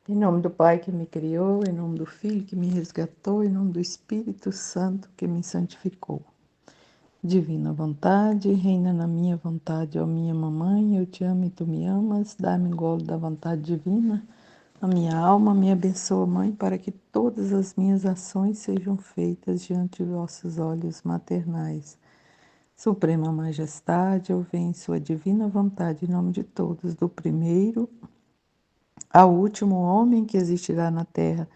Em nome do Pai que me criou, em nome do Filho que me resgatou, em nome do Espírito Santo que me santificou. Divina vontade, reina na minha vontade, ó minha mamãe, eu te amo e tu me amas, dá-me golo da vontade divina. A minha alma me abençoa, Mãe, para que todas as minhas ações sejam feitas diante de vossos olhos maternais. Suprema Majestade, eu venho em sua divina vontade, em nome de todos, do primeiro ao último homem que existirá na terra,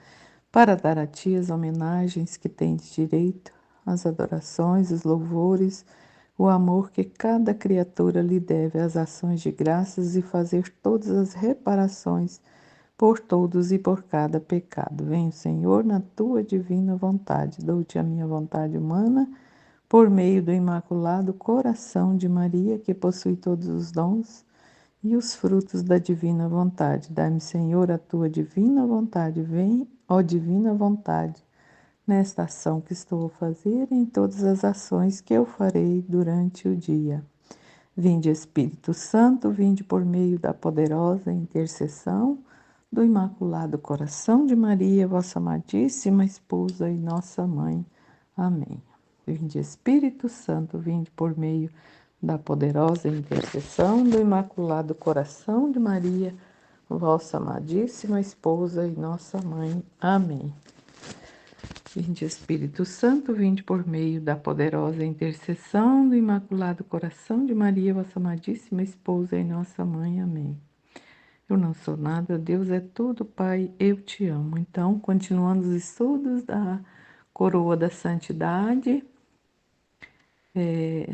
para dar a ti as homenagens que tens direito, as adorações, os louvores, o amor que cada criatura lhe deve, as ações de graças e fazer todas as reparações por todos e por cada pecado. Venho, Senhor, na tua divina vontade, dou-te a minha vontade humana, por meio do imaculado coração de Maria, que possui todos os dons e os frutos da divina vontade. Dá-me, Senhor, a tua divina vontade. Vem, ó divina vontade, nesta ação que estou a fazer e em todas as ações que eu farei durante o dia. Vinde, Espírito Santo, vinde por meio da poderosa intercessão do Imaculado Coração de Maria, vossa amadíssima esposa e nossa mãe. Amém. Vinde, Espírito Santo, vinde por meio da poderosa intercessão do Imaculado Coração de Maria, vossa amadíssima esposa e nossa mãe. Amém. Vinde, Espírito Santo, vinde por meio da poderosa intercessão do Imaculado Coração de Maria, vossa amadíssima esposa e nossa mãe. Amém. Eu não sou nada, Deus é tudo, Pai, eu te amo. Então, continuando os estudos da Coroa da Santidade,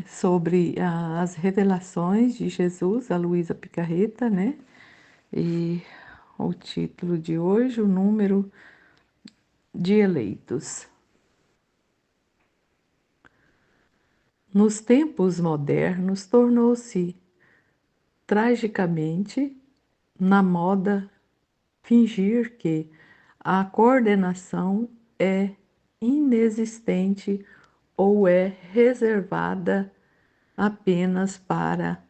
sobre as revelações de Jesus, a Luísa Picarreta, né? E o título de hoje, o número de eleitos. Nos tempos modernos, tornou-se tragicamente na moda fingir que a coordenação é inexistente ou é reservada apenas para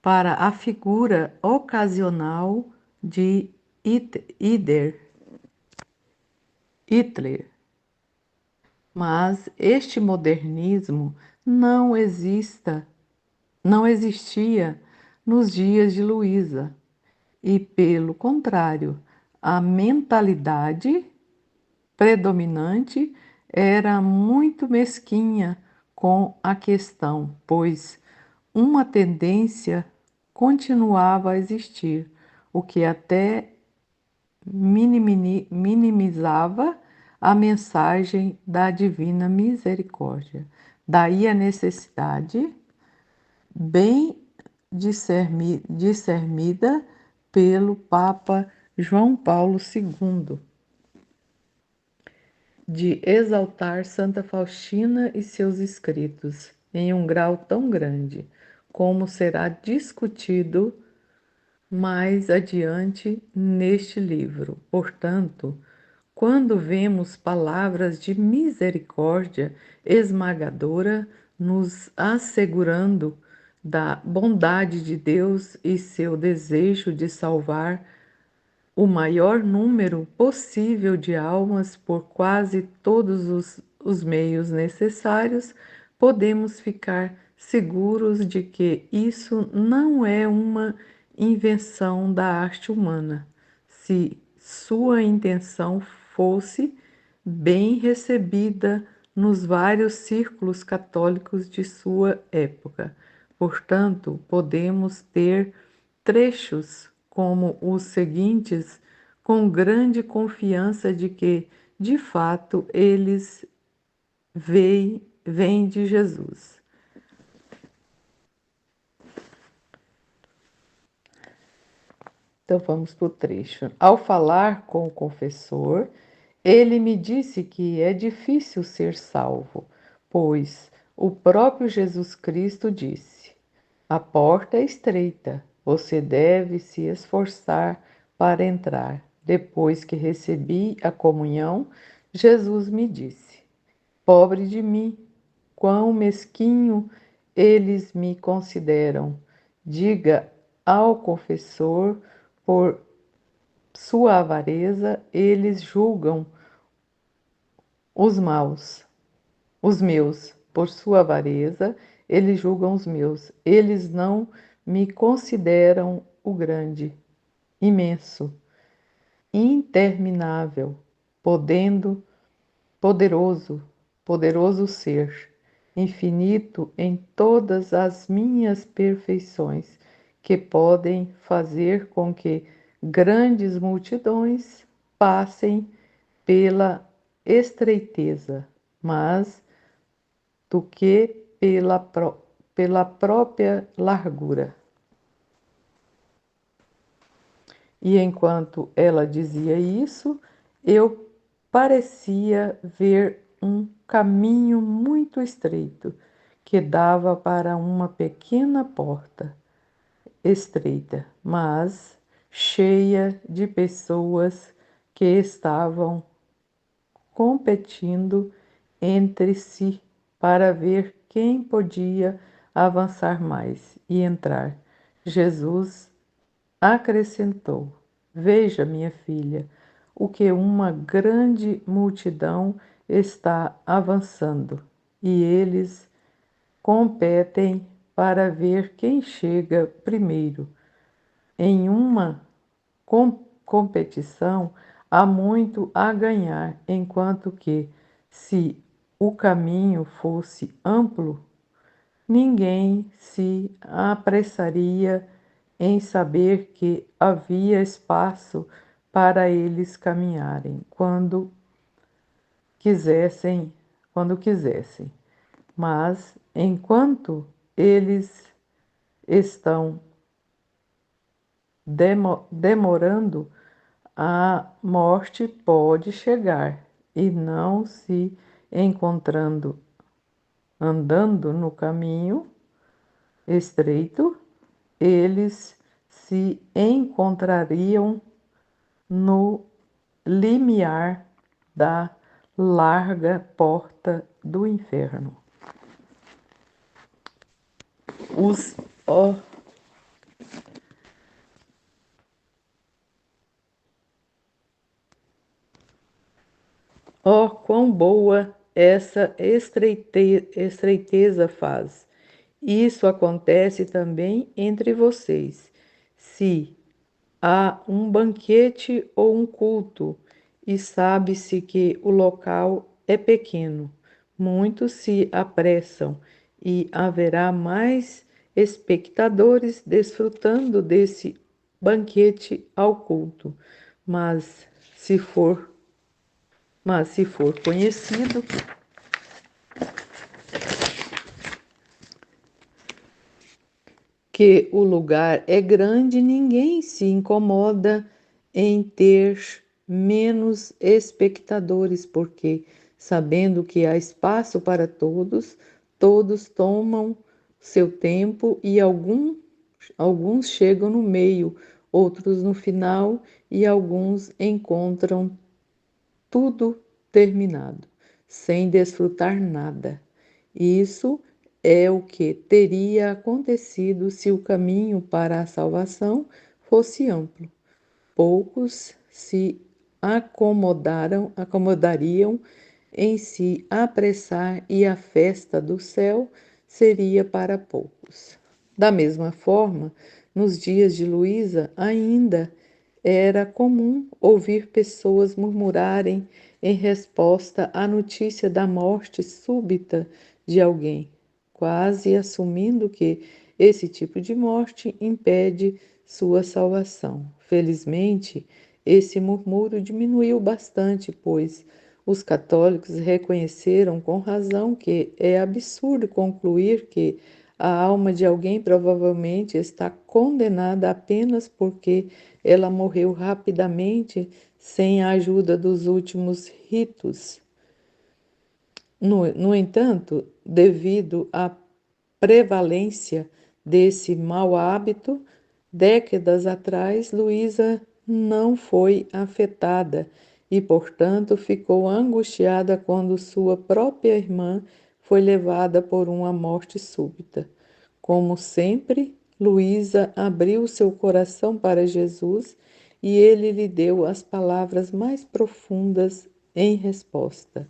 a figura ocasional de Hitler. Mas este modernismo não existia nos dias de Luísa, e, pelo contrário, a mentalidade predominante era muito mesquinha com a questão, pois uma tendência continuava a existir, o que até minimizava a mensagem da divina misericórdia. Daí a necessidade, bem discernida pelo Papa João Paulo II, de exaltar Santa Faustina e seus escritos em um grau tão grande, como será discutido mais adiante neste livro. Portanto, quando vemos palavras de misericórdia esmagadora nos assegurando da bondade de Deus e seu desejo de salvar o maior número possível de almas por quase todos os meios necessários, podemos ficar seguros de que isso não é uma invenção da arte humana, se sua intenção fosse bem recebida nos vários círculos católicos de sua época. Portanto, podemos ter trechos como os seguintes com grande confiança de que, de fato, eles vêm de Jesus. Então vamos para o trecho. Ao falar com o confessor, ele me disse que é difícil ser salvo, pois o próprio Jesus Cristo disse: a porta é estreita, você deve se esforçar para entrar. Depois que recebi a comunhão, Jesus me disse: pobre de mim, quão mesquinho eles me consideram. Diga ao confessor, por sua avareza, eles julgam os maus, os meus, por sua avareza, eles julgam os meus. Eles não me consideram o grande, imenso, interminável, podendo, poderoso, poderoso ser, infinito em todas as minhas perfeições, que podem fazer com que grandes multidões passem pela estreiteza, mas do que pela própria largura. E enquanto ela dizia isso, eu parecia ver um caminho muito estreito que dava para uma pequena porta, estreita, mas cheia de pessoas que estavam competindo entre si para ver quem podia avançar mais e entrar. Jesus acrescentou: Veja, minha filha, o que uma grande multidão está avançando, e eles competem para ver quem chega primeiro. Em uma competição, há muito a ganhar, enquanto que, se o caminho fosse amplo, ninguém se apressaria em saber que havia espaço para eles caminharem quisessem, quando quisessem. Mas enquanto eles estão demorando, a morte pode chegar e não se encontrando andando no caminho estreito, eles se encontrariam no limiar da larga porta do inferno. Os ó, quão boa essa estreiteza faz! Isso acontece também entre vocês. Se há um banquete ou um culto, e sabe-se que o local é pequeno, muitos se apressam, e haverá mais espectadores desfrutando desse banquete ao culto. Mas se for, mas se for conhecido que o lugar é grande, ninguém se incomoda em ter menos espectadores, porque, sabendo que há espaço para todos, todos tomam seu tempo e alguns chegam no meio, outros no final e alguns encontram tudo terminado, sem desfrutar nada. Isso é o que teria acontecido se o caminho para a salvação fosse amplo. Poucos se acomodariam em se apressar e a festa do céu seria para poucos. Da mesma forma, nos dias de Luísa, ainda era comum ouvir pessoas murmurarem em resposta à notícia da morte súbita de alguém, quase assumindo que esse tipo de morte impede sua salvação. Felizmente, esse murmúrio diminuiu bastante, pois os católicos reconheceram com razão que é absurdo concluir que a alma de alguém provavelmente está condenada apenas porque ela morreu rapidamente sem a ajuda dos últimos ritos. No entanto, devido à prevalência desse mau hábito, décadas atrás, Luísa não foi afetada e, portanto, ficou angustiada quando sua própria irmã foi levada por uma morte súbita. Como sempre, Luísa abriu seu coração para Jesus e ele lhe deu as palavras mais profundas em resposta.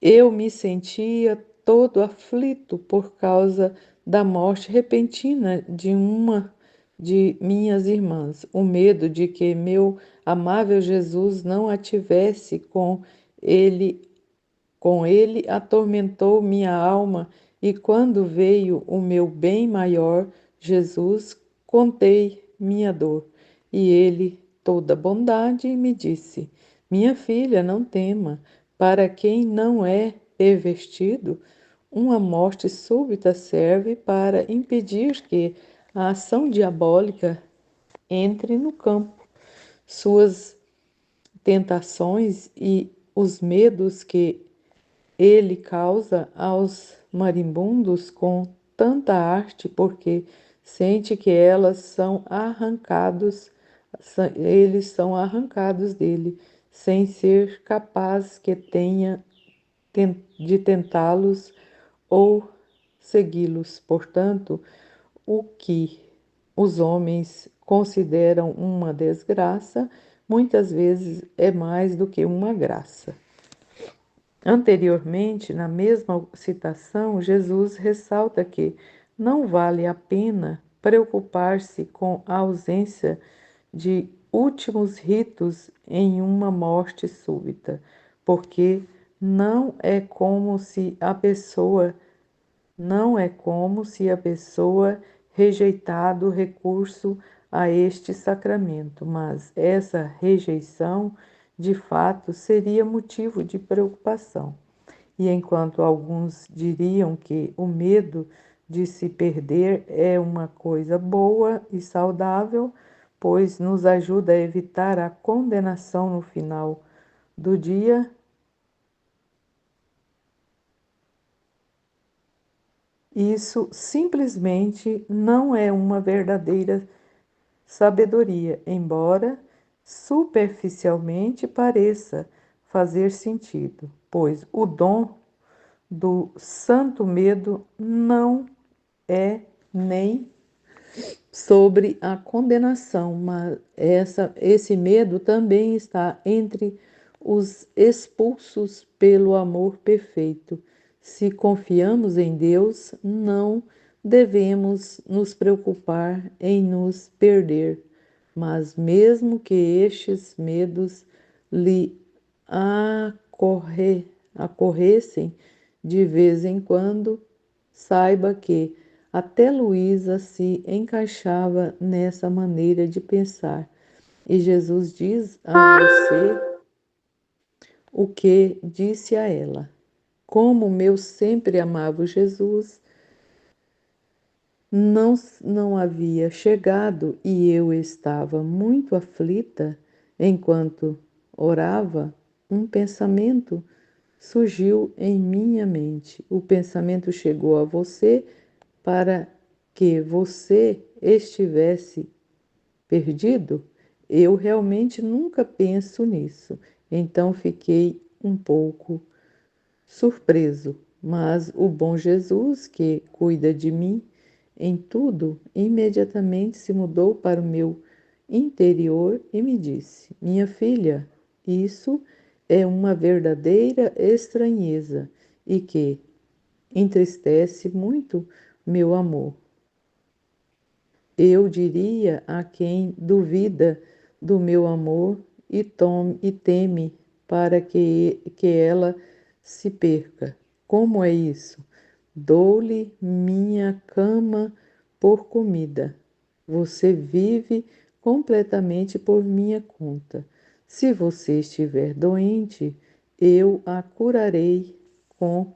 Eu me sentia todo aflito por causa da morte repentina de uma de minhas irmãs. O medo de que meu amável Jesus não a tivesse com ele atormentou minha alma, e quando veio o meu bem maior, Jesus, contei minha dor. E ele, toda bondade, me disse: Minha filha, não tema, para quem não é pervertido, uma morte súbita serve para impedir que a ação diabólica entre no campo. Suas tentações e os medos que ele causa aos marimbundos com tanta arte, porque sente que eles são arrancados dele, sem ser capaz que tenha de tentá-los ou segui-los. Portanto, o que os homens consideram uma desgraça, muitas vezes é mais do que uma graça. Anteriormente, na mesma citação, Jesus ressalta que não vale a pena preocupar-se com a ausência de últimos ritos em uma morte súbita, porque não é como se a pessoa não é como se a pessoa rejeitado o recurso a este sacramento, mas essa rejeição, de fato, seria motivo de preocupação. E enquanto alguns diriam que o medo de se perder é uma coisa boa e saudável, pois nos ajuda a evitar a condenação no final do dia, isso simplesmente não é uma verdadeira sabedoria, embora superficialmente pareça fazer sentido, pois o dom do santo medo não é nem sobre a condenação, mas esse medo também está entre os expulsos pelo amor perfeito. Se confiamos em Deus, não devemos nos preocupar em nos perder, mas mesmo que estes medos lhe acorressem de vez em quando, saiba que até Luísa se encaixava nessa maneira de pensar. E Jesus diz a você o que disse a ela. Como meu sempre amado Jesus não havia chegado e eu estava muito aflita enquanto orava, um pensamento surgiu em minha mente. O pensamento chegou a você para que você estivesse perdido? Eu realmente nunca penso nisso. Então fiquei um pouco surpreso, mas o bom Jesus, que cuida de mim em tudo, imediatamente se mudou para o meu interior e me disse: Minha filha, isso é uma verdadeira estranheza e que entristece muito meu amor. Eu diria a quem duvida do meu amor e teme para que ela se perca. Como é isso? Dou-lhe minha cama por comida. Você vive completamente por minha conta. Se você estiver doente, eu a curarei com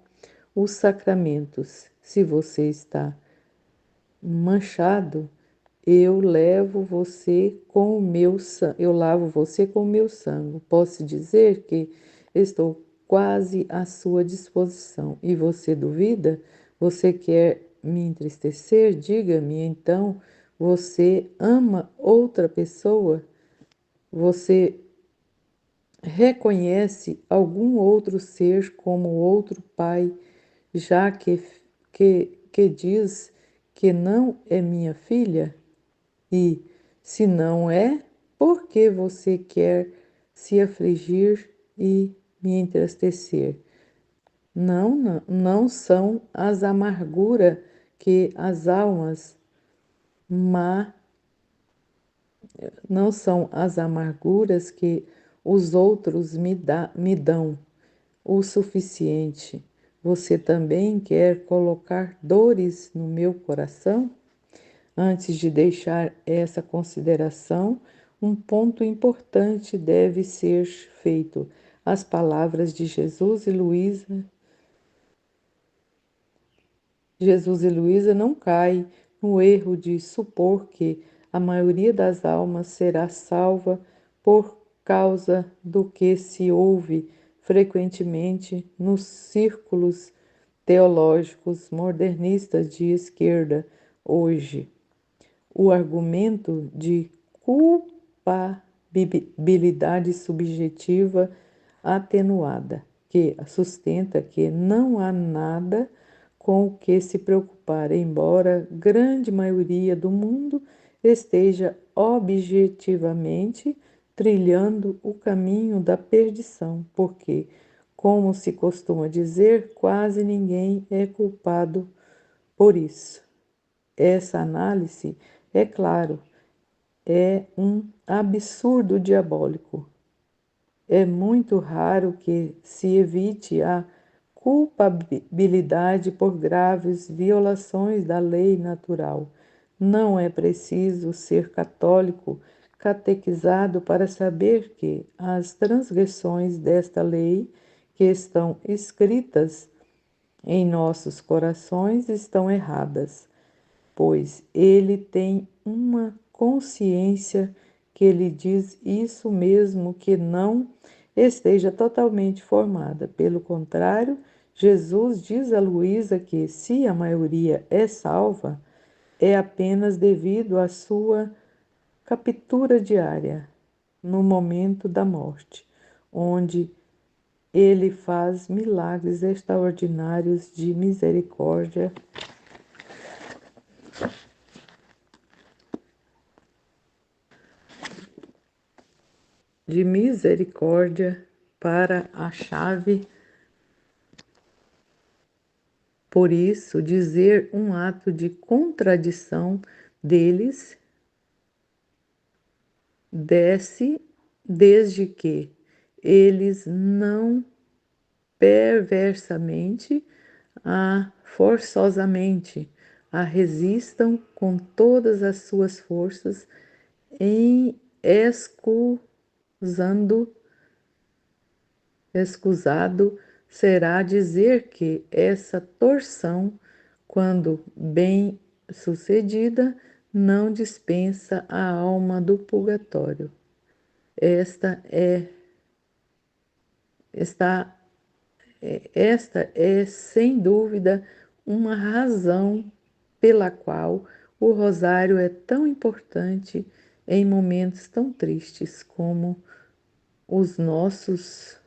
os sacramentos. Se você está manchado, eu lavo você com o meu sangue. Posso dizer que estou quase à sua disposição. E você duvida? Você quer me entristecer? Diga-me então, você ama outra pessoa? Você reconhece algum outro ser como outro pai, já que diz que não é minha filha? E, se não é, por que você quer se afligir e me entristecer? Não são as amarguras que as almas má, não são as amarguras que os outros me dão o suficiente. Você também quer colocar dores no meu coração? Antes de deixar essa consideração, um ponto importante deve ser feito. As palavras de Jesus e Luísa não caem no erro de supor que a maioria das almas será salva por causa do que se ouve frequentemente nos círculos teológicos modernistas de esquerda hoje. O argumento de culpabilidade subjetiva atenuada, que sustenta que não há nada com o que se preocupar, embora grande maioria do mundo esteja objetivamente trilhando o caminho da perdição, porque, como se costuma dizer, quase ninguém é culpado por isso. Essa análise, é claro, é um absurdo diabólico. É muito raro que se evite a culpabilidade por graves violações da lei natural. Não é preciso ser católico catequizado para saber que as transgressões desta lei, que estão escritas em nossos corações, estão erradas, pois ele tem uma consciência que lhe diz isso mesmo que não esteja totalmente formada. Pelo contrário, Jesus diz a Luísa que, se a maioria é salva, é apenas devido à sua captura diária no momento da morte, onde ele faz milagres extraordinários de misericórdia para a chave. Por isso, dizer um ato de contradição deles desde que eles não perversamente, forçosamente, a resistam com todas as suas forças, em escusado será dizer que essa torção, quando bem sucedida, não dispensa a alma do purgatório. Esta é está Esta é, sem dúvida, uma razão pela qual o rosário é tão importante em momentos tão tristes como os nossos.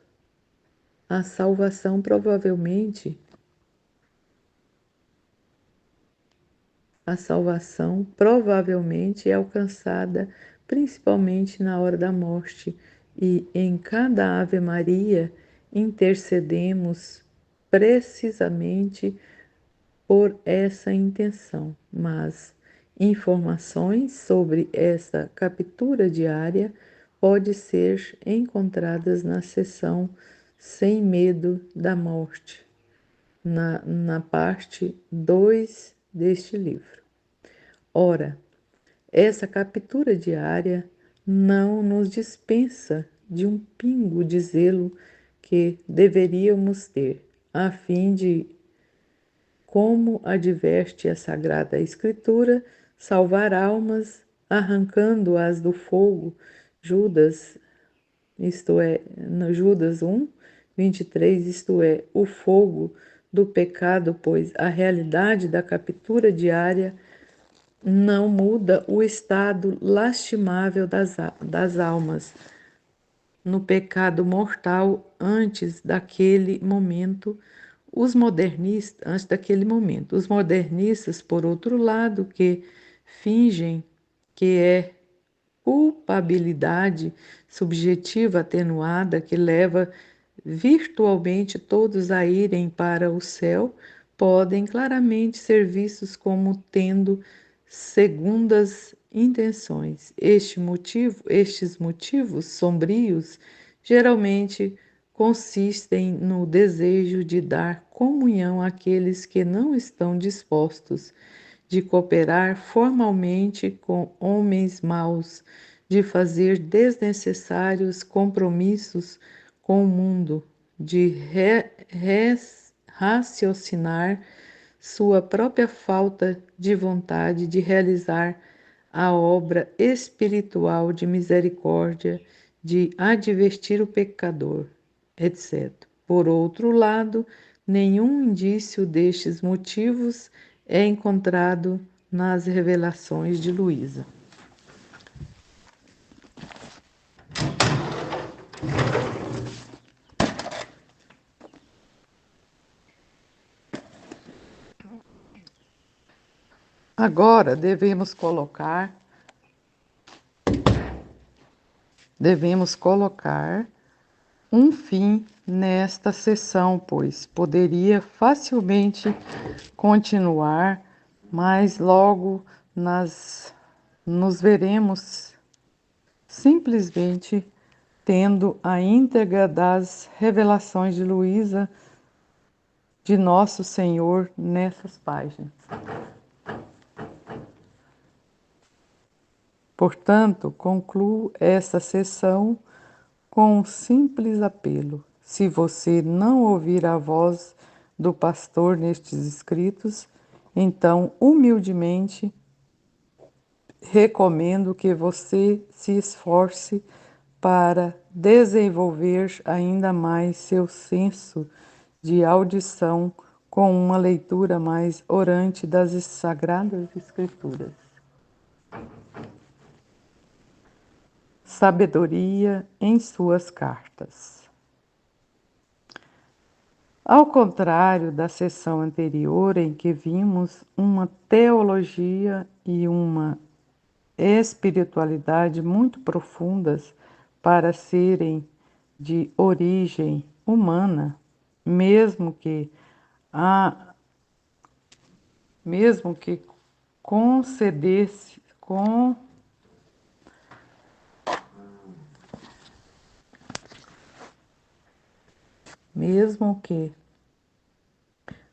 A salvação provavelmente é alcançada principalmente na hora da morte, e em cada Ave Maria intercedemos precisamente por essa intenção. Mas informações sobre essa captura diária podem ser encontradas na seção Sem Medo da Morte, na parte 2 deste livro. Ora, essa captura diária não nos dispensa de um pingo de zelo que deveríamos ter, a fim de, como adverte a Sagrada Escritura, salvar almas, arrancando-as do fogo. Judas, isto é, no Judas 1, 23, isto é, o fogo do pecado, pois a realidade da captura diária não muda o estado lastimável das almas no pecado mortal. Antes daquele momento, os modernistas, antes daquele momento, os modernistas, por outro lado, que fingem que é culpabilidade subjetiva atenuada que leva virtualmente todos a irem para o céu, podem claramente ser vistos como tendo segundas intenções. Estes motivos sombrios geralmente consistem no desejo de dar comunhão àqueles que não estão dispostos de cooperar formalmente com homens maus, de fazer desnecessários compromissos com o mundo, de raciocinar sua própria falta de vontade de realizar a obra espiritual de misericórdia, de advertir o pecador, etc. Por outro lado, nenhum indício destes motivos é encontrado nas revelações de Luísa. Agora devemos colocar um fim nesta sessão, pois poderia facilmente continuar, mas logo nos veremos simplesmente tendo a íntegra das revelações de Luísa de Nosso Senhor nessas páginas. Portanto, concluo essa sessão com um simples apelo. Se você não ouvir a voz do pastor nestes escritos, então, humildemente, recomendo que você se esforce para desenvolver ainda mais seu senso de audição com uma leitura mais orante das Sagradas Escrituras. Sabedoria em suas cartas. Ao contrário da sessão anterior, em que vimos uma teologia e uma espiritualidade muito profundas para serem de origem humana, mesmo que concedesse mesmo que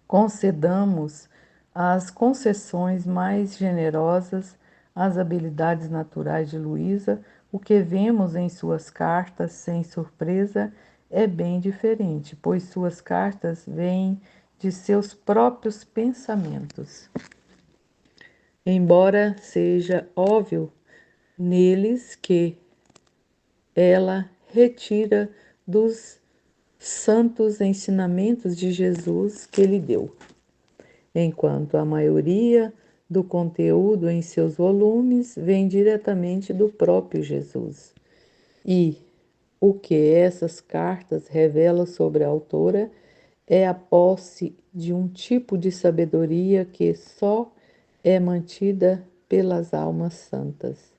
concedamos as concessões mais generosas às habilidades naturais de Luísa, o que vemos em suas cartas, sem surpresa, é bem diferente, pois suas cartas vêm de seus próprios pensamentos. Embora seja óbvio neles que ela retira dos santos ensinamentos de Jesus que lhe deu, enquanto a maioria do conteúdo em seus volumes vem diretamente do próprio Jesus. E o que essas cartas revelam sobre a autora é a posse de um tipo de sabedoria que só é mantida pelas almas santas.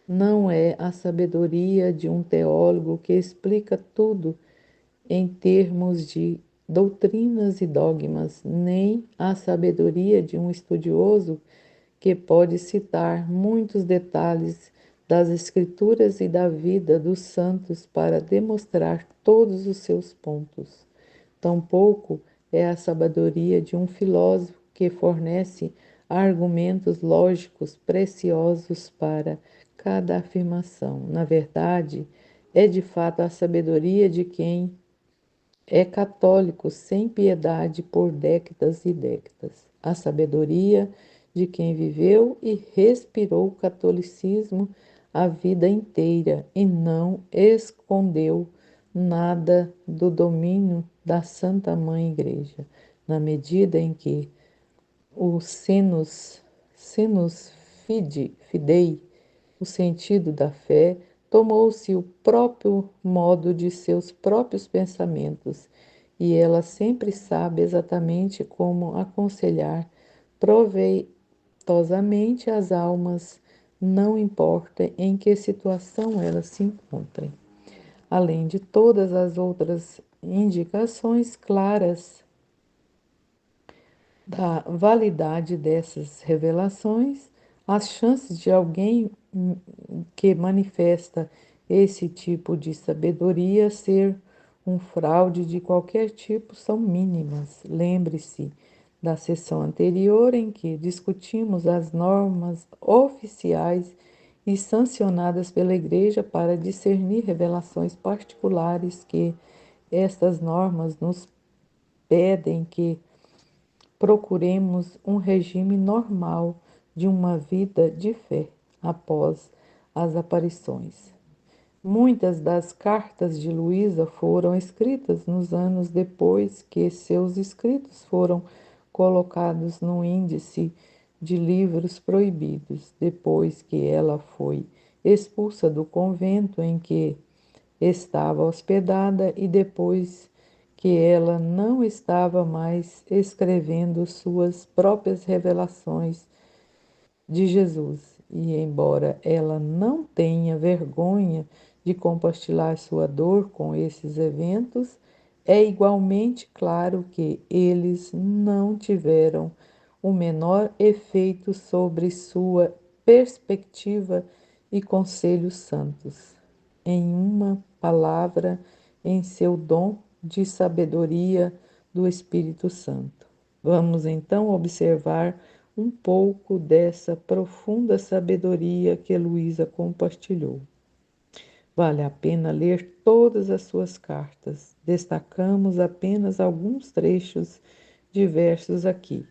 Não é a sabedoria de um teólogo que explica tudo em termos de doutrinas e dogmas, nem a sabedoria de um estudioso que pode citar muitos detalhes das Escrituras e da vida dos santos para demonstrar todos os seus pontos. Tampouco é a sabedoria de um filósofo que fornece argumentos lógicos preciosos para cada afirmação. Na verdade, é de fato a sabedoria de quem é católico sem piedade por décadas e décadas. A sabedoria de quem viveu e respirou o catolicismo a vida inteira e não escondeu nada do domínio da Santa Mãe Igreja, na medida em que o senus fidei, o sentido da fé, tomou-se o próprio modo de seus próprios pensamentos e ela sempre sabe exatamente como aconselhar proveitosamente as almas, não importa em que situação elas se encontrem. Além de todas as outras indicações claras da validade dessas revelações, as chances de alguém que manifesta esse tipo de sabedoria ser um fraude de qualquer tipo são mínimas. Lembre-se da sessão anterior em que discutimos as normas oficiais e sancionadas pela Igreja para discernir revelações particulares que estas normas nos pedem que procuremos um regime normal de uma vida de fé após as aparições. Muitas das cartas de Luísa foram escritas nos anos depois que seus escritos foram colocados no índice de livros proibidos, depois que ela foi expulsa do convento em que estava hospedada e depois que ela não estava mais escrevendo suas próprias revelações de Jesus. E embora ela não tenha vergonha de compartilhar sua dor com esses eventos, é igualmente claro que eles não tiveram o menor efeito sobre sua perspectiva e conselhos santos. Em uma palavra, em seu dom de sabedoria do Espírito Santo. Vamos então observar um pouco dessa profunda sabedoria que Luísa compartilhou. Vale a pena ler todas as suas cartas. Destacamos apenas alguns trechos diversos aqui,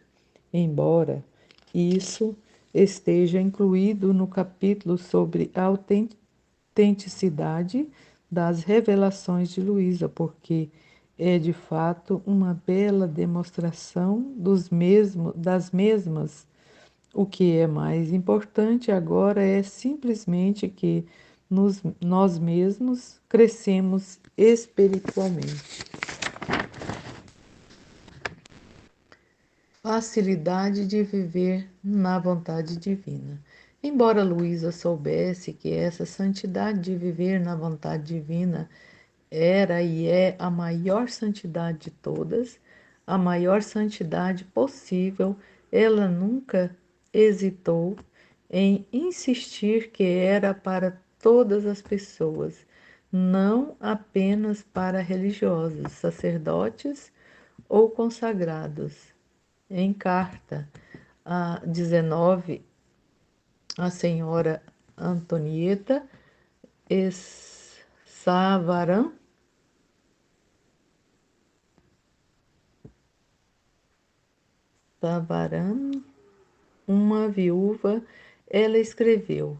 embora isso esteja incluído no capítulo sobre a autenticidade das revelações de Luísa, porque é de fato uma bela demonstração das mesmas. O que é mais importante agora é simplesmente que nós mesmos crescemos espiritualmente. Facilidade de viver na vontade divina. Embora Luísa soubesse que essa santidade de viver na vontade divina era e é a maior santidade de todas, a maior santidade possível, ela nunca hesitou em insistir que era para todas as pessoas, não apenas para religiosos, sacerdotes ou consagrados. Em carta a 19, a senhora Antonieta Savaran, uma viúva, ela escreveu: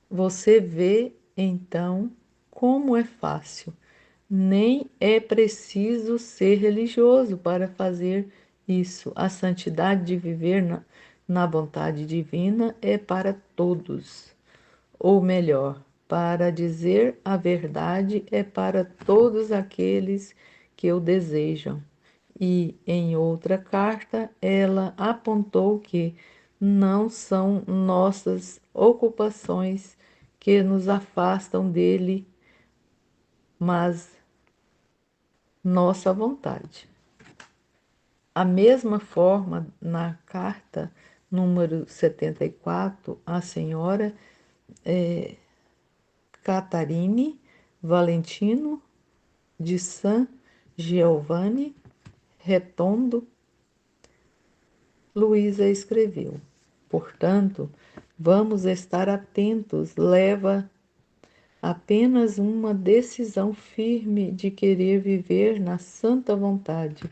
Você vê então como é fácil. Nem é preciso ser religioso para fazer isso. A santidade de viver na vontade divina é para todos. Ou melhor, para dizer a verdade, é para todos aqueles que o desejam. E em outra carta, ela apontou que não são nossas ocupações que nos afastam dele, mas nossa vontade. A mesma forma, na carta número 74, a senhora Catarine Valentino de San Giovanni Retondo, Luísa escreveu: Portanto, vamos estar atentos, leva apenas uma decisão firme de querer viver na santa vontade.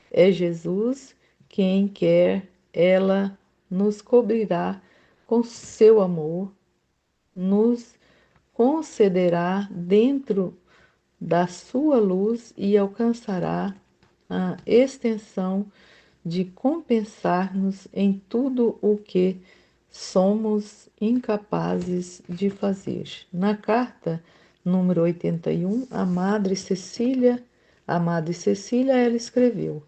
É Jesus quem quer, ela nos cobrirá com seu amor, nos concederá dentro da sua luz e alcançará a extensão de compensar-nos em tudo o que somos incapazes de fazer. Na carta número 81, a Madre Cecília, ela escreveu: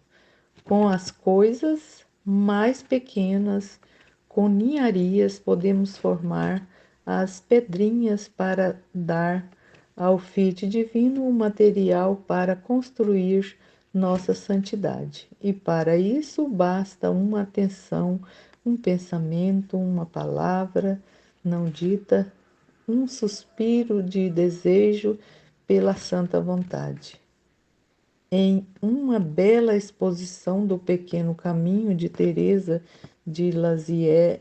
com as coisas mais pequenas, com ninharias, podemos formar as pedrinhas para dar ao Fiat Divino o material para construir nossa santidade. E para isso basta uma atenção, um pensamento, uma palavra não dita, um suspiro de desejo pela santa vontade. Em uma bela exposição do Pequeno Caminho de Teresa de Lisieux,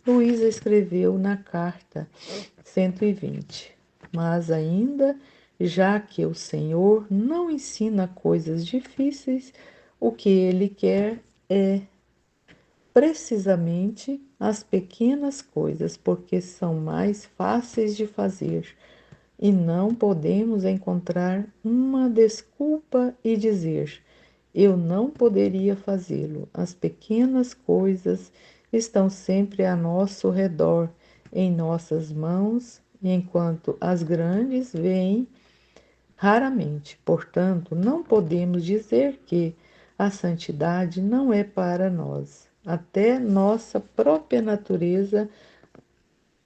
Luísa escreveu na carta 120: mas ainda, já que o Senhor não ensina coisas difíceis, o que Ele quer é precisamente as pequenas coisas, porque são mais fáceis de fazer, e não podemos encontrar uma desculpa e dizer: eu não poderia fazê-lo. As pequenas coisas estão sempre a nosso redor, em nossas mãos, enquanto as grandes vêm raramente. Portanto, não podemos dizer que a santidade não é para nós. Até nossa própria natureza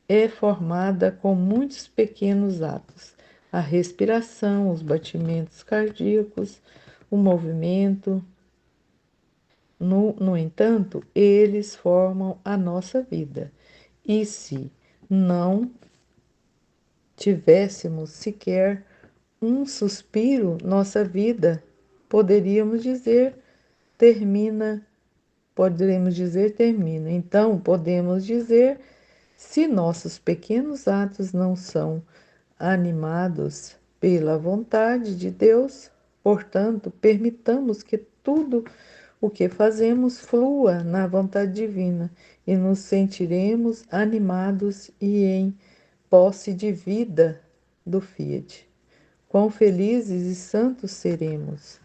é formada com muitos pequenos atos. A respiração, os batimentos cardíacos, o movimento. No entanto, eles formam a nossa vida. E se não tivéssemos sequer um suspiro, nossa vida, poderíamos dizer, termina. Poderemos dizer, termina. Então, podemos dizer, se nossos pequenos atos não são animados pela vontade de Deus, portanto, permitamos que tudo o que fazemos flua na vontade divina e nos sentiremos animados e em posse de vida do Fiat. Quão felizes e santos seremos!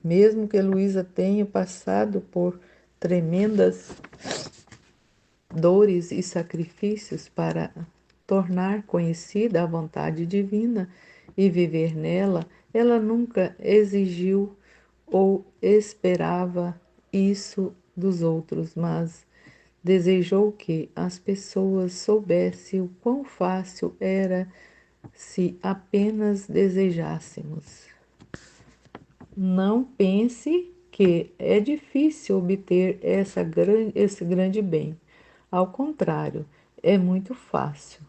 Mesmo que Luísa tenha passado por tremendas dores e sacrifícios para tornar conhecida a vontade divina e viver nela, ela nunca exigiu ou esperava isso dos outros, mas desejou que as pessoas soubessem o quão fácil era se apenas desejássemos. Não pense que é difícil obter esse grande bem. Ao contrário, é muito fácil,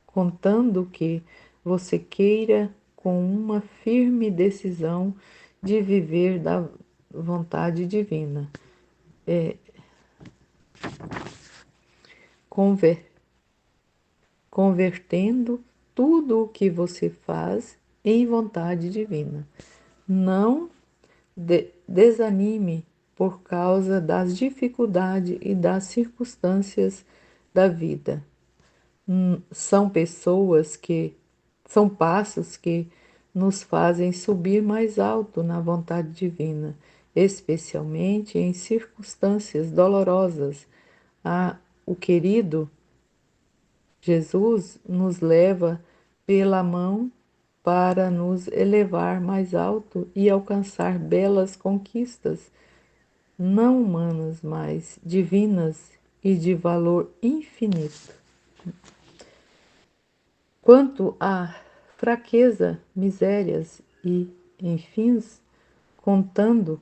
contando que você queira com uma firme decisão de viver da vontade divina, conver- convertendo tudo o que você faz em vontade divina. Não desanime por causa das dificuldades e das circunstâncias da vida. São pessoas que são passos que nos fazem subir mais alto na vontade divina, especialmente em circunstâncias dolorosas. O querido Jesus nos leva pela mão para nos elevar mais alto e alcançar belas conquistas, não humanas, mas divinas e de valor infinito. Quanto à fraqueza, misérias e enfins, contando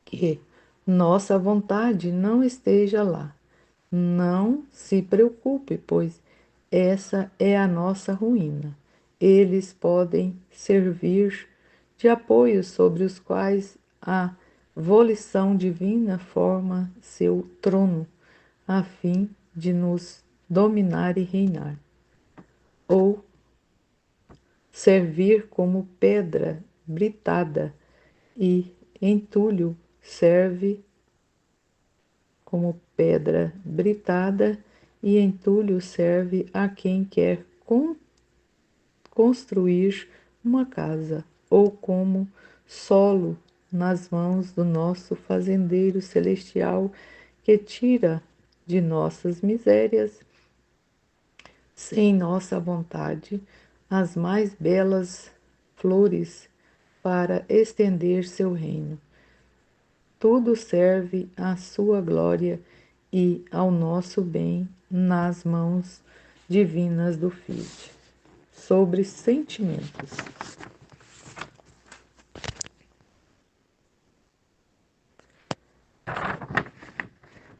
que nossa vontade não esteja lá. Não se preocupe, pois essa é a nossa ruína. Eles podem servir de apoio sobre os quais a volição divina forma seu trono, a fim de nos dominar e reinar. Ou servir como pedra britada e entulho serve como pedra britada e entulho serve a quem quer construir uma casa, ou como solo nas mãos do nosso fazendeiro celestial que tira de nossas misérias sem nossa vontade, as mais belas flores para estender seu reino. Tudo serve à sua glória e ao nosso bem nas mãos divinas do Filho. Sobre sentimentos.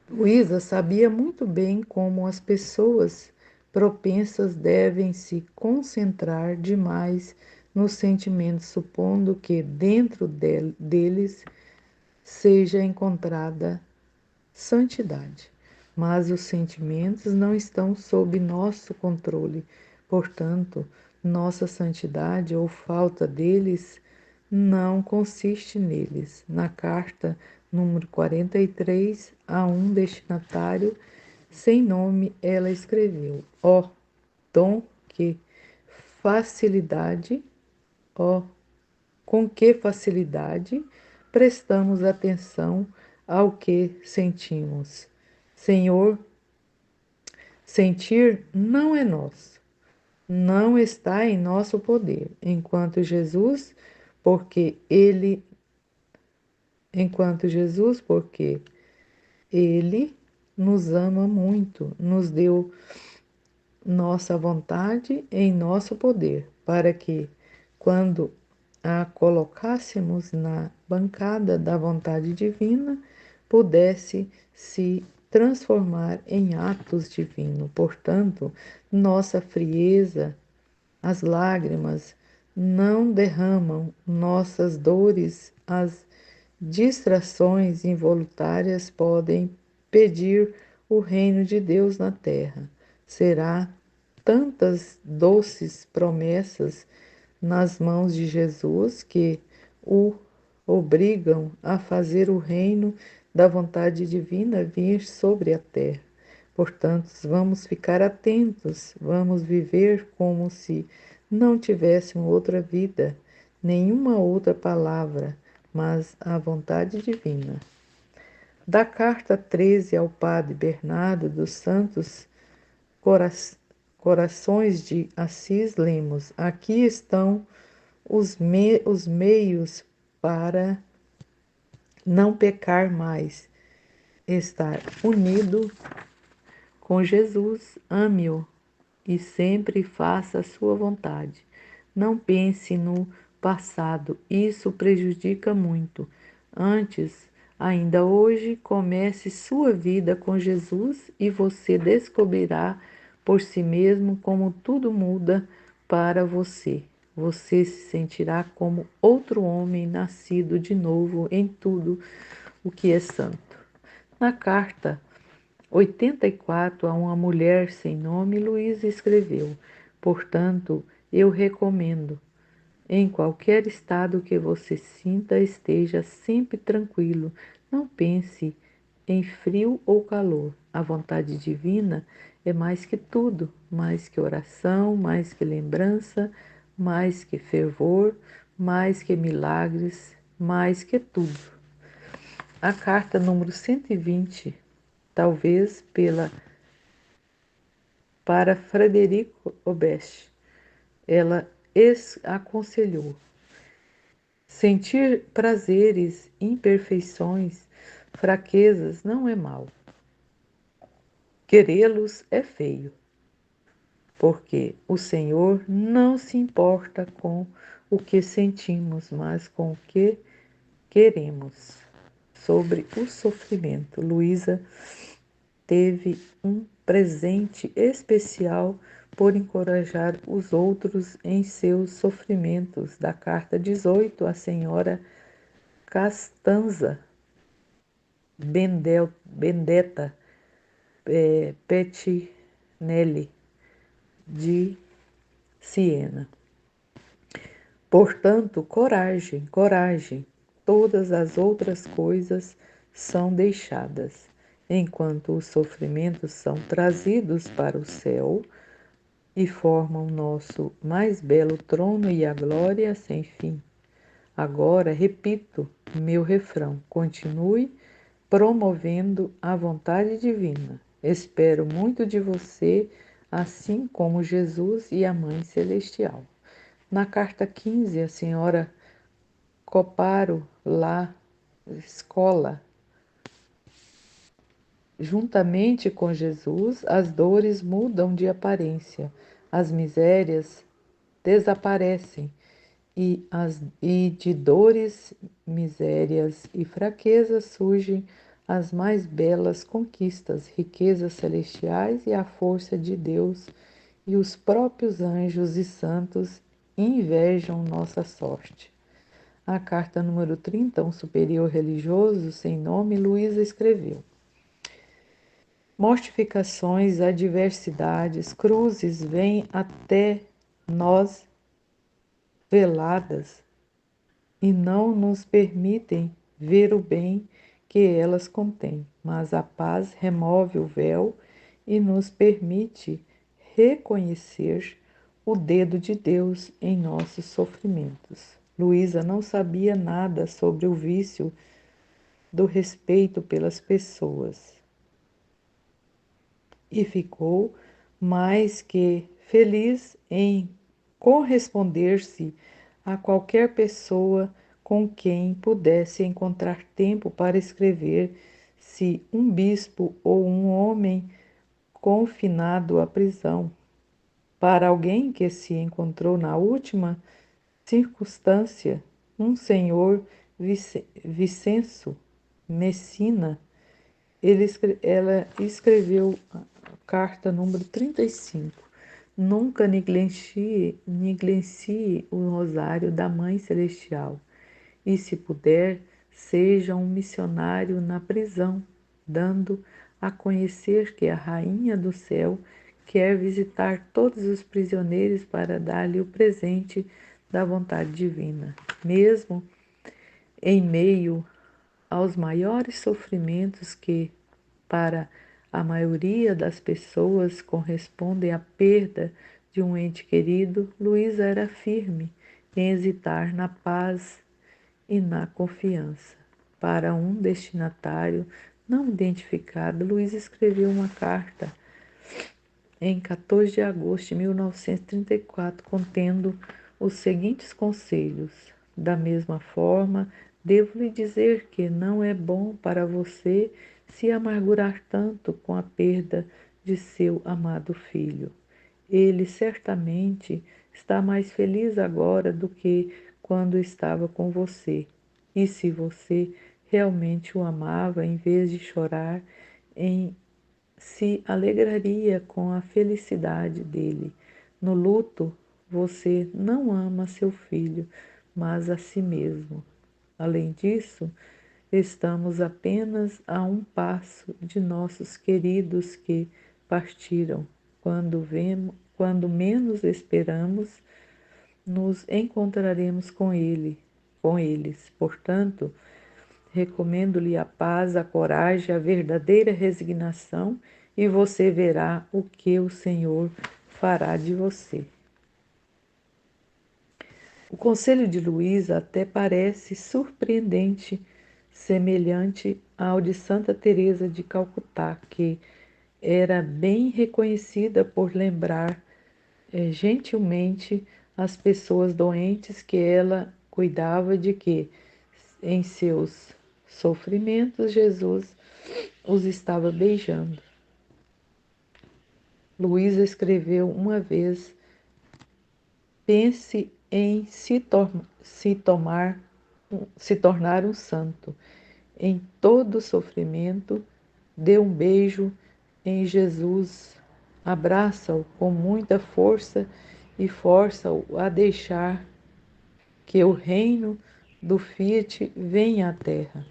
Luísa sabia muito bem como as pessoas propensas devem se concentrar demais nos sentimentos, supondo que dentro deles seja encontrada santidade. Mas os sentimentos não estão sob nosso controle, portanto, nossa santidade ou falta deles não consiste neles. Na carta número 43 a um destinatário sem nome, ela escreveu: ó, dom que facilidade, ó, com que facilidade prestamos atenção ao que sentimos. Senhor, sentir não é nosso, não está em nosso poder, porque ele nos ama muito, nos deu nossa vontade em nosso poder, para que, quando a colocássemos na bancada da vontade divina, pudesse se transformar em atos divinos. Portanto, nossa frieza, as lágrimas não derramam, nossas dores, as distrações involuntárias podem pedir o reino de Deus na terra. Será tantas doces promessas nas mãos de Jesus que o obrigam a fazer o reino da vontade divina vir sobre a terra. Portanto, vamos ficar atentos, vamos viver como se não tivéssemos outra vida, nenhuma outra palavra, mas a vontade divina. Da carta 13 ao padre Bernardo dos Santos Corações de Assis, lemos: aqui estão os meios para não pecar mais, estar unido com Jesus, ame-o e sempre faça a sua vontade. Não pense no passado, isso prejudica muito. Antes, ainda hoje, comece sua vida com Jesus e você descobrirá por si mesmo como tudo muda para você. Você se sentirá como outro homem nascido de novo em tudo o que é santo. Na carta 84 a uma mulher sem nome, Luísa escreveu: portanto, eu recomendo, em qualquer estado que você sinta, esteja sempre tranquilo. Não pense em frio ou calor. A vontade divina é mais que tudo, mais que oração, mais que lembrança, mais que fervor, mais que milagres, mais que tudo. A carta número 120, talvez para Frederico Obest, ela aconselhou: sentir prazeres, imperfeições, fraquezas não é mal. Querê-los é feio, porque o Senhor não se importa com o que sentimos, mas com o que queremos. Sobre o sofrimento, Luísa teve um presente especial por encorajar os outros em seus sofrimentos. Da carta 18 à senhora Castanza Bendetta Pettinelli, de Siena. Portanto, coragem, coragem, todas as outras coisas são deixadas, enquanto os sofrimentos são trazidos para o céu e formam nosso mais belo trono e a glória sem fim. Agora, repito meu refrão: continue promovendo a vontade divina. Espero muito de você assim como Jesus e a Mãe Celestial. Na carta 15, a senhora Coparo lá, escola, juntamente com Jesus, as dores mudam de aparência, as misérias desaparecem e de dores, misérias e fraquezas surgem as mais belas conquistas, riquezas celestiais e a força de Deus, e os próprios anjos e santos invejam nossa sorte. A carta número 30, um superior religioso sem nome, Luísa escreveu: mortificações, adversidades, cruzes vêm até nós veladas e não nos permitem ver o bem que elas contêm, mas a paz remove o véu e nos permite reconhecer o dedo de Deus em nossos sofrimentos. Luísa não sabia nada sobre o vício do respeito pelas pessoas e ficou mais que feliz em corresponder-se a qualquer pessoa com quem pudesse encontrar tempo para escrever, se um bispo ou um homem confinado à prisão. Para alguém que se encontrou na última circunstância, um senhor Vicenço Messina, ela escreveu a carta número 35. Nunca negligencie o rosário da Mãe Celestial e, se puder, seja um missionário na prisão, dando a conhecer que a Rainha do Céu quer visitar todos os prisioneiros para dar-lhe o presente da vontade divina. Mesmo em meio aos maiores sofrimentos que, para a maioria das pessoas, correspondem à perda de um ente querido, Luísa era firme em hesitar na paz e na confiança. Para um destinatário não identificado, Luísa escreveu uma carta em 14 de agosto de 1934, contendo os seguintes conselhos: da mesma forma, devo lhe dizer que não é bom para você se amargurar tanto com a perda de seu amado filho. Ele certamente está mais feliz agora do que quando estava com você. E se você realmente o amava, em vez de chorar, se alegraria com a felicidade dele. No luto, você não ama seu filho, mas a si mesmo. Além disso, estamos apenas a um passo de nossos queridos que partiram. Quando menos esperamos, nos encontraremos com eles. Portanto, recomendo-lhe a paz, a coragem, a verdadeira resignação, e você verá o que o Senhor fará de você. O conselho de Luísa até parece surpreendente, semelhante ao de Santa Teresa de Calcutá, que era bem reconhecida por lembrar gentilmente as pessoas doentes que ela cuidava de que, em seus sofrimentos, Jesus os estava beijando. Luísa escreveu uma vez: pense em se tornar um santo. Em todo sofrimento, dê um beijo em Jesus, abraça-o com muita força e força-o a deixar que o reino do Fiat venha à terra.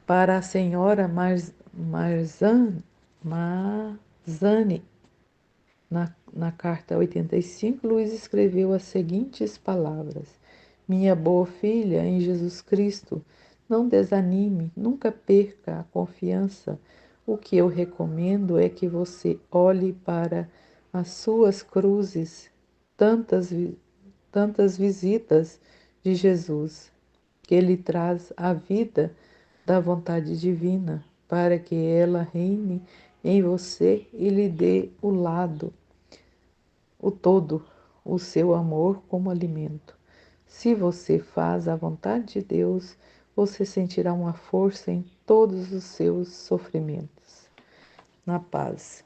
Para a senhora Marzani, na carta 85, Luiz escreveu as seguintes palavras: minha boa filha em Jesus Cristo, não desanime, nunca perca a confiança. O que eu recomendo é que você olhe para as suas cruzes, tantas visitas de Jesus, que ele traz a vida da vontade divina, para que ela reine em você e lhe dê o todo, o seu amor como alimento. Se você faz a vontade de Deus, você sentirá uma força em todos os seus sofrimentos. Na paz.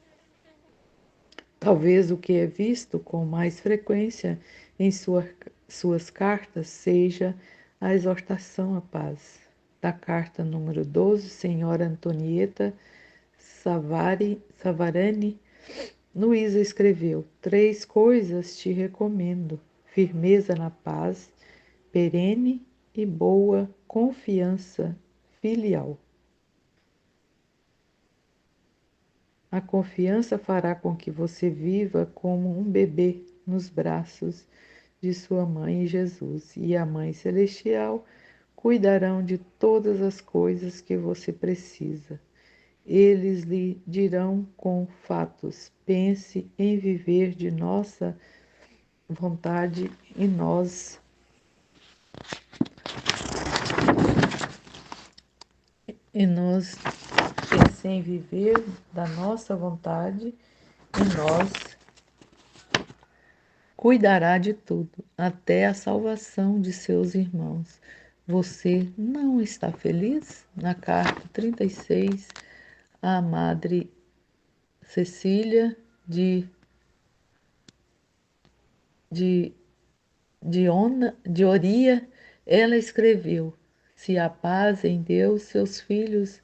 Talvez o que é visto com mais frequência em suas cartas seja a exortação à paz. Da carta número 12, Senhora Antonieta Savarani, Luísa escreveu: 3 coisas te recomendo: firmeza na paz, perene e boa confiança filial. A confiança fará com que você viva como um bebê nos braços de sua mãe Jesus, e a Mãe Celestial cuidarão de todas as coisas que você precisa. Eles lhe dirão com fatos: pense em viver de nossa vontade e nós pense em viver da nossa vontade e nós cuidará de tudo, até a salvação de seus irmãos. Você não está feliz? Na carta 36, a Madre Cecília de, de Oria, ela escreveu: se há paz em Deus, seus filhos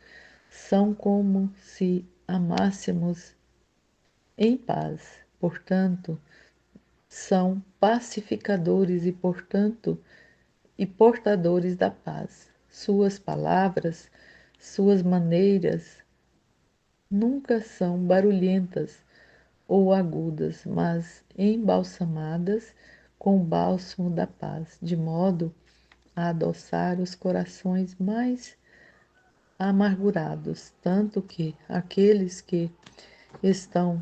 são como se amássemos em paz. Portanto, são pacificadores e portadores da paz. Suas palavras, suas maneiras nunca são barulhentas ou agudas, mas embalsamadas com o bálsamo da paz, de modo a adoçar os corações mais amargurados, tanto que aqueles que estão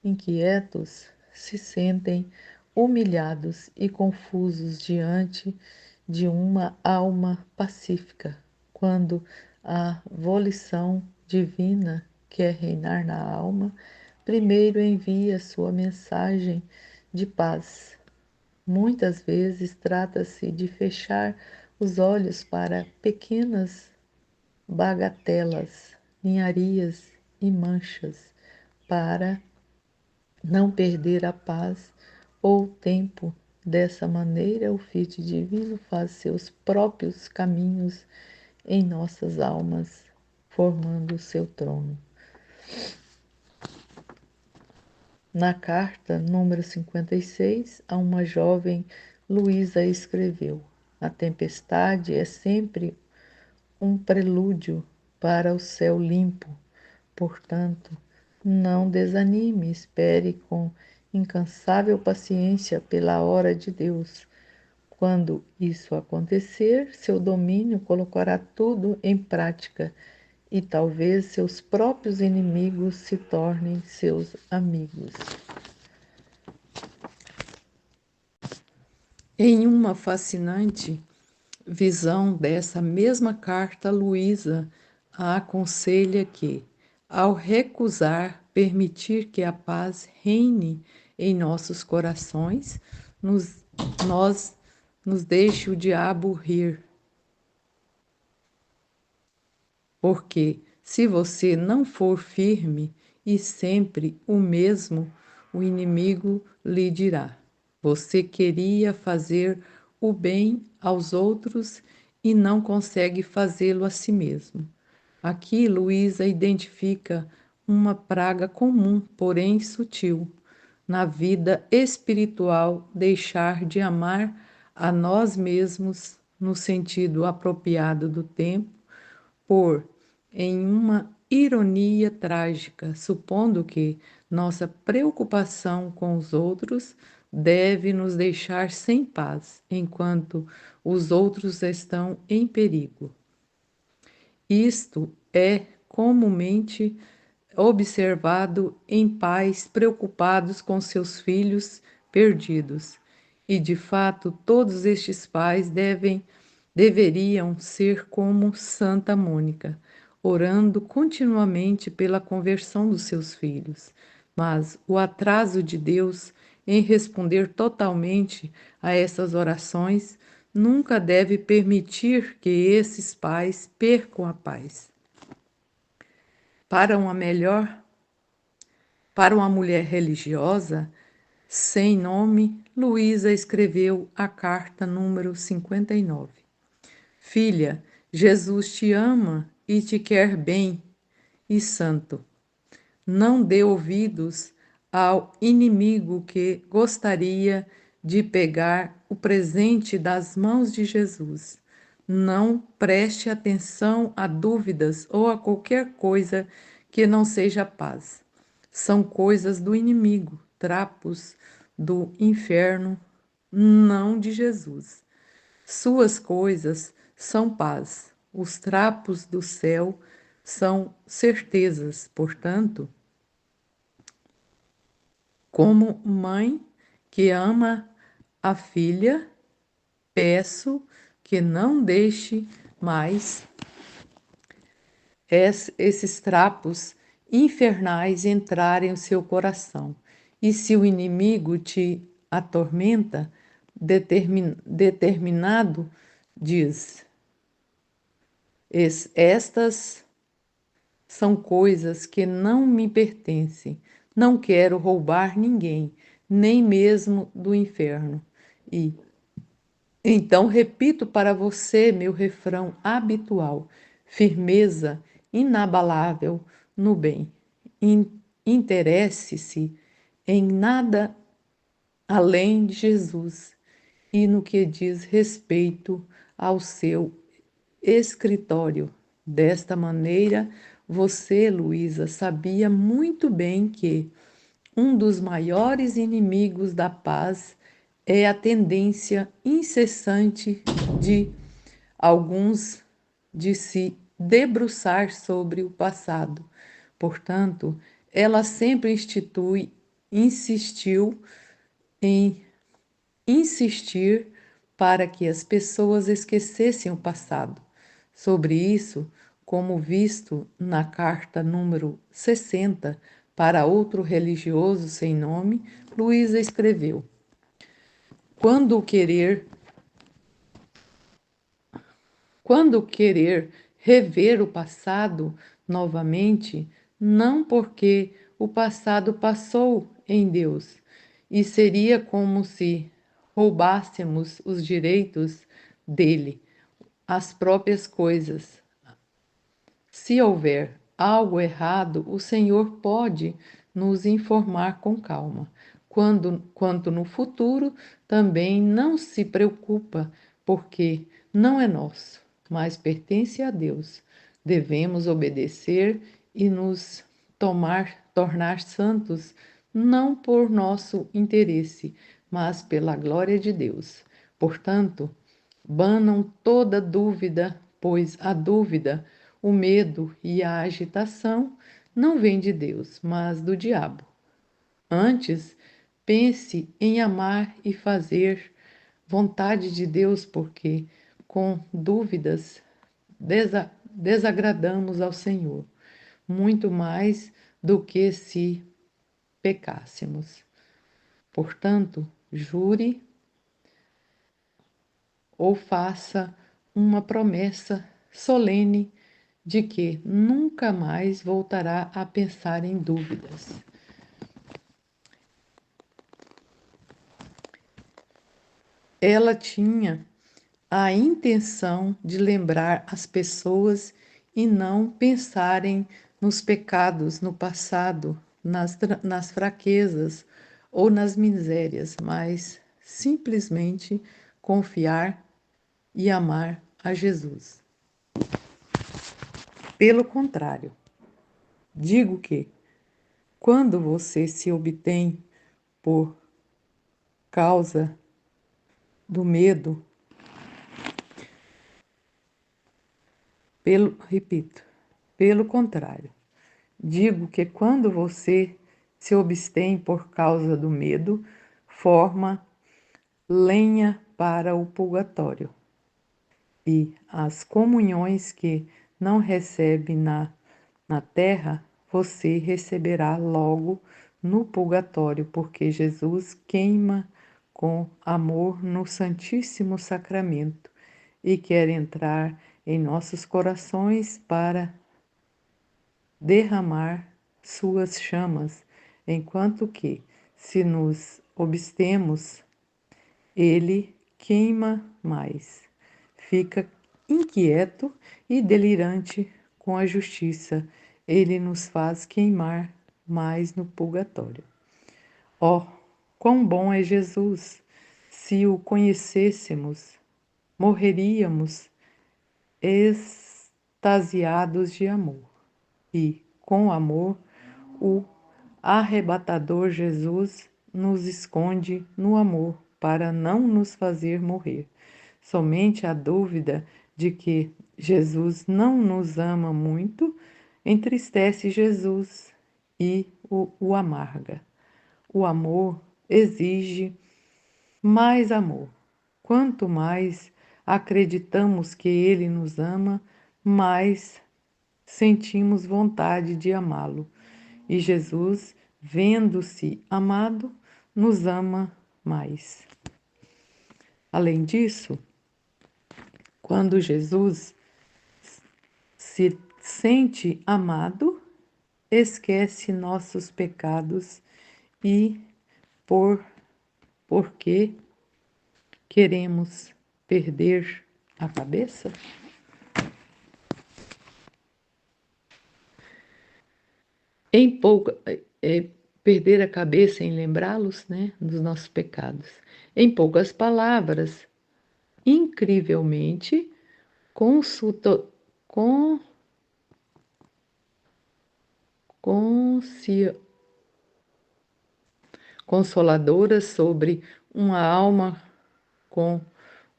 inquietos se sentem humilhados e confusos diante de uma alma pacífica, quando a volição divina quer reinar na alma, primeiro envia sua mensagem de paz. Muitas vezes trata-se de fechar os olhos para pequenas bagatelas, ninharias e manchas, para não perder a paz ou o tempo. Dessa maneira, o Filho Divino faz seus próprios caminhos em nossas almas, formando o seu trono. Na carta número 56, a uma jovem, Luísa escreveu: a tempestade é sempre um prelúdio para o céu limpo. Portanto, não desanime, espere com incansável paciência pela hora de Deus. Quando isso acontecer, seu domínio colocará tudo em prática e talvez seus próprios inimigos se tornem seus amigos. Em uma fascinante visão dessa mesma carta, Luísa a aconselha que, ao recusar permitir que a paz reine em nossos corações, nós nos deixe o diabo rir. Porque se você não for firme e sempre o mesmo, o inimigo lhe dirá: você queria fazer o bem aos outros e não consegue fazê-lo a si mesmo. Aqui, Luísa identifica uma praga comum, porém sutil, na vida espiritual: deixar de amar a nós mesmos no sentido apropriado do tempo, por, em uma ironia trágica, supondo que nossa preocupação com os outros deve nos deixar sem paz, enquanto os outros estão em perigo. Isto é comumente observado em pais preocupados com seus filhos perdidos. E, de fato, todos estes pais deveriam ser como Santa Mônica, orando continuamente pela conversão dos seus filhos. Mas o atraso de Deus em responder totalmente a essas orações nunca deve permitir que esses pais percam a paz. Para uma melhor, para uma mulher religiosa, sem nome, Luísa escreveu a carta número 59. Filha, Jesus te ama e te quer bem e santo. Não dê ouvidos ao inimigo que gostaria de pegar o presente das mãos de Jesus. Não preste atenção a dúvidas ou a qualquer coisa que não seja paz. São coisas do inimigo, trapos do inferno, não de Jesus. Suas coisas são paz, os trapos do céu são certezas. Portanto, como mãe que ama a filha, peço que não deixe mais esses trapos infernais entrarem no seu coração. E se o inimigo te atormenta, determinado, diz: estas são coisas que não me pertencem. Não quero roubar ninguém, nem mesmo do inferno. E então repito para você meu refrão habitual: firmeza inabalável no bem. Interesse-se em nada além de Jesus e no que diz respeito ao seu escritório. Desta maneira, você, Luísa, sabia muito bem que um dos maiores inimigos da paz é a tendência incessante de alguns de se debruçar sobre o passado. Portanto, ela sempre insistiu em insistir para que as pessoas esquecessem o passado. Sobre isso, como visto na carta número 60 para outro religioso sem nome, Luísa escreveu: Quando querer Quando querer rever o passado novamente, não porque o passado passou em Deus, e seria como se roubássemos os direitos dele, as próprias coisas. Se houver algo errado, o Senhor pode nos informar com calma. Quanto no futuro, também não se preocupa, porque não é nosso, mas pertence a Deus. Devemos obedecer e nos tornar santos, não por nosso interesse, mas pela glória de Deus. Portanto, banam toda dúvida, pois a dúvida, o medo e a agitação não vêm de Deus, mas do diabo. Antes, pense em amar e fazer vontade de Deus, porque com dúvidas desagradamos ao Senhor, muito mais do que se pecássemos. Portanto, jure ou faça uma promessa solene de que nunca mais voltará a pensar em dúvidas. Ela tinha a intenção de lembrar as pessoas e não pensarem nos pecados no passado, nas fraquezas ou nas misérias, mas simplesmente confiar e amar a Jesus. Pelo contrário, digo que quando você se obtém por causa do medo, repito, pelo contrário, digo que quando você se abstém por causa do medo, forma lenha para o purgatório. E as comunhões que não recebe na terra, você receberá logo no purgatório, porque Jesus queima com amor no Santíssimo Sacramento e quer entrar em nossos corações para derramar suas chamas, enquanto que, se nos obstemos, ele queima mais. Fica inquieto e delirante com a justiça. Ele nos faz queimar mais no purgatório. Oh, quão bom é Jesus! Se o conhecêssemos, morreríamos extasiados de amor. E, com amor, o arrebatador Jesus nos esconde no amor para não nos fazer morrer. Somente a dúvida de que Jesus não nos ama muito entristece Jesus e o amarga. O amor exige mais amor. Quanto mais acreditamos que Ele nos ama, mais sentimos vontade de amá-lo. E Jesus, vendo-se amado, nos ama mais. Além disso, quando Jesus se sente amado, esquece nossos pecados e porque queremos perder a cabeça? Em pouca, perder a cabeça em lembrá-los, né, dos nossos pecados. Em poucas palavras, incrivelmente, consulta, con, conci- consoladoras sobre uma alma com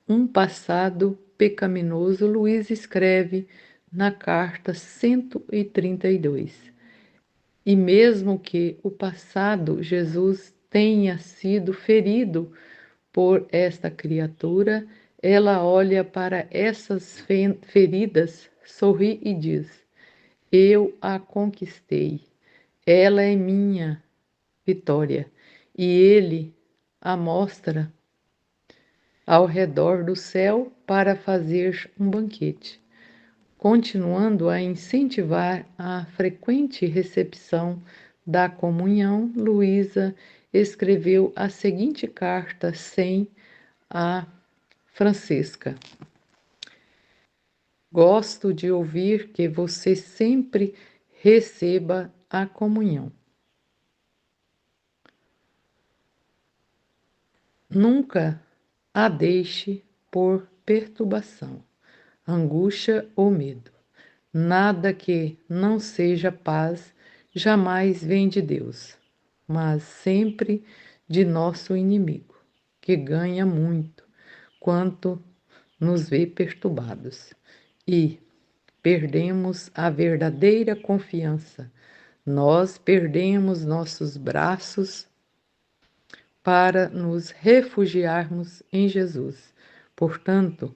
um passado pecaminoso, Luiz escreve na carta 132. E mesmo que o passado Jesus tenha sido ferido por esta criatura, ela olha para essas feridas, sorri e diz: Eu a conquistei. Ela é minha vitória. E ele a mostra ao redor do céu para fazer um banquete. Continuando a incentivar a frequente recepção da comunhão, Luísa escreveu a seguinte carta sem a Francesca: Gosto de ouvir que você sempre receba a comunhão. Nunca a deixe por perturbação, angústia ou medo. Nada que não seja paz jamais vem de Deus, mas sempre de nosso inimigo, que ganha muito quanto nos vê perturbados. E perdemos a verdadeira confiança. Nós perdemos nossos braços para nos refugiarmos em Jesus. Portanto,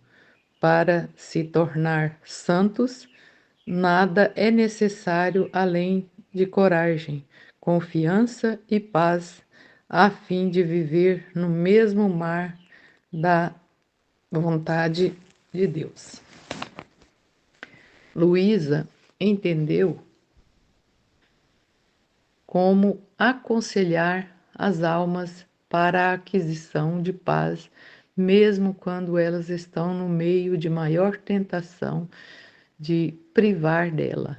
para se tornar santos, nada é necessário além de coragem, confiança e paz, a fim de viver no mesmo mar da vontade de Deus. Luísa entendeu como aconselhar as almas para a aquisição de paz, mesmo quando elas estão no meio de maior tentação de privar dela,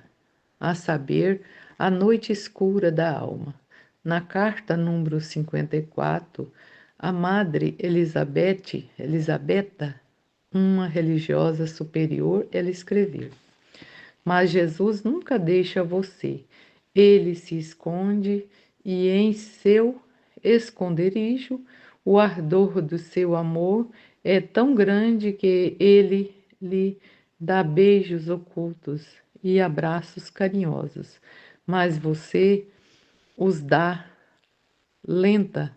a saber, a noite escura da alma. Na carta número 54, a Madre Elisabetta, uma religiosa superior, ela escreveu: Mas Jesus nunca deixa você. Ele se esconde e em seu esconderijo o ardor do seu amor é tão grande que ele lhe dá beijos ocultos e abraços carinhosos, mas você os dá lenta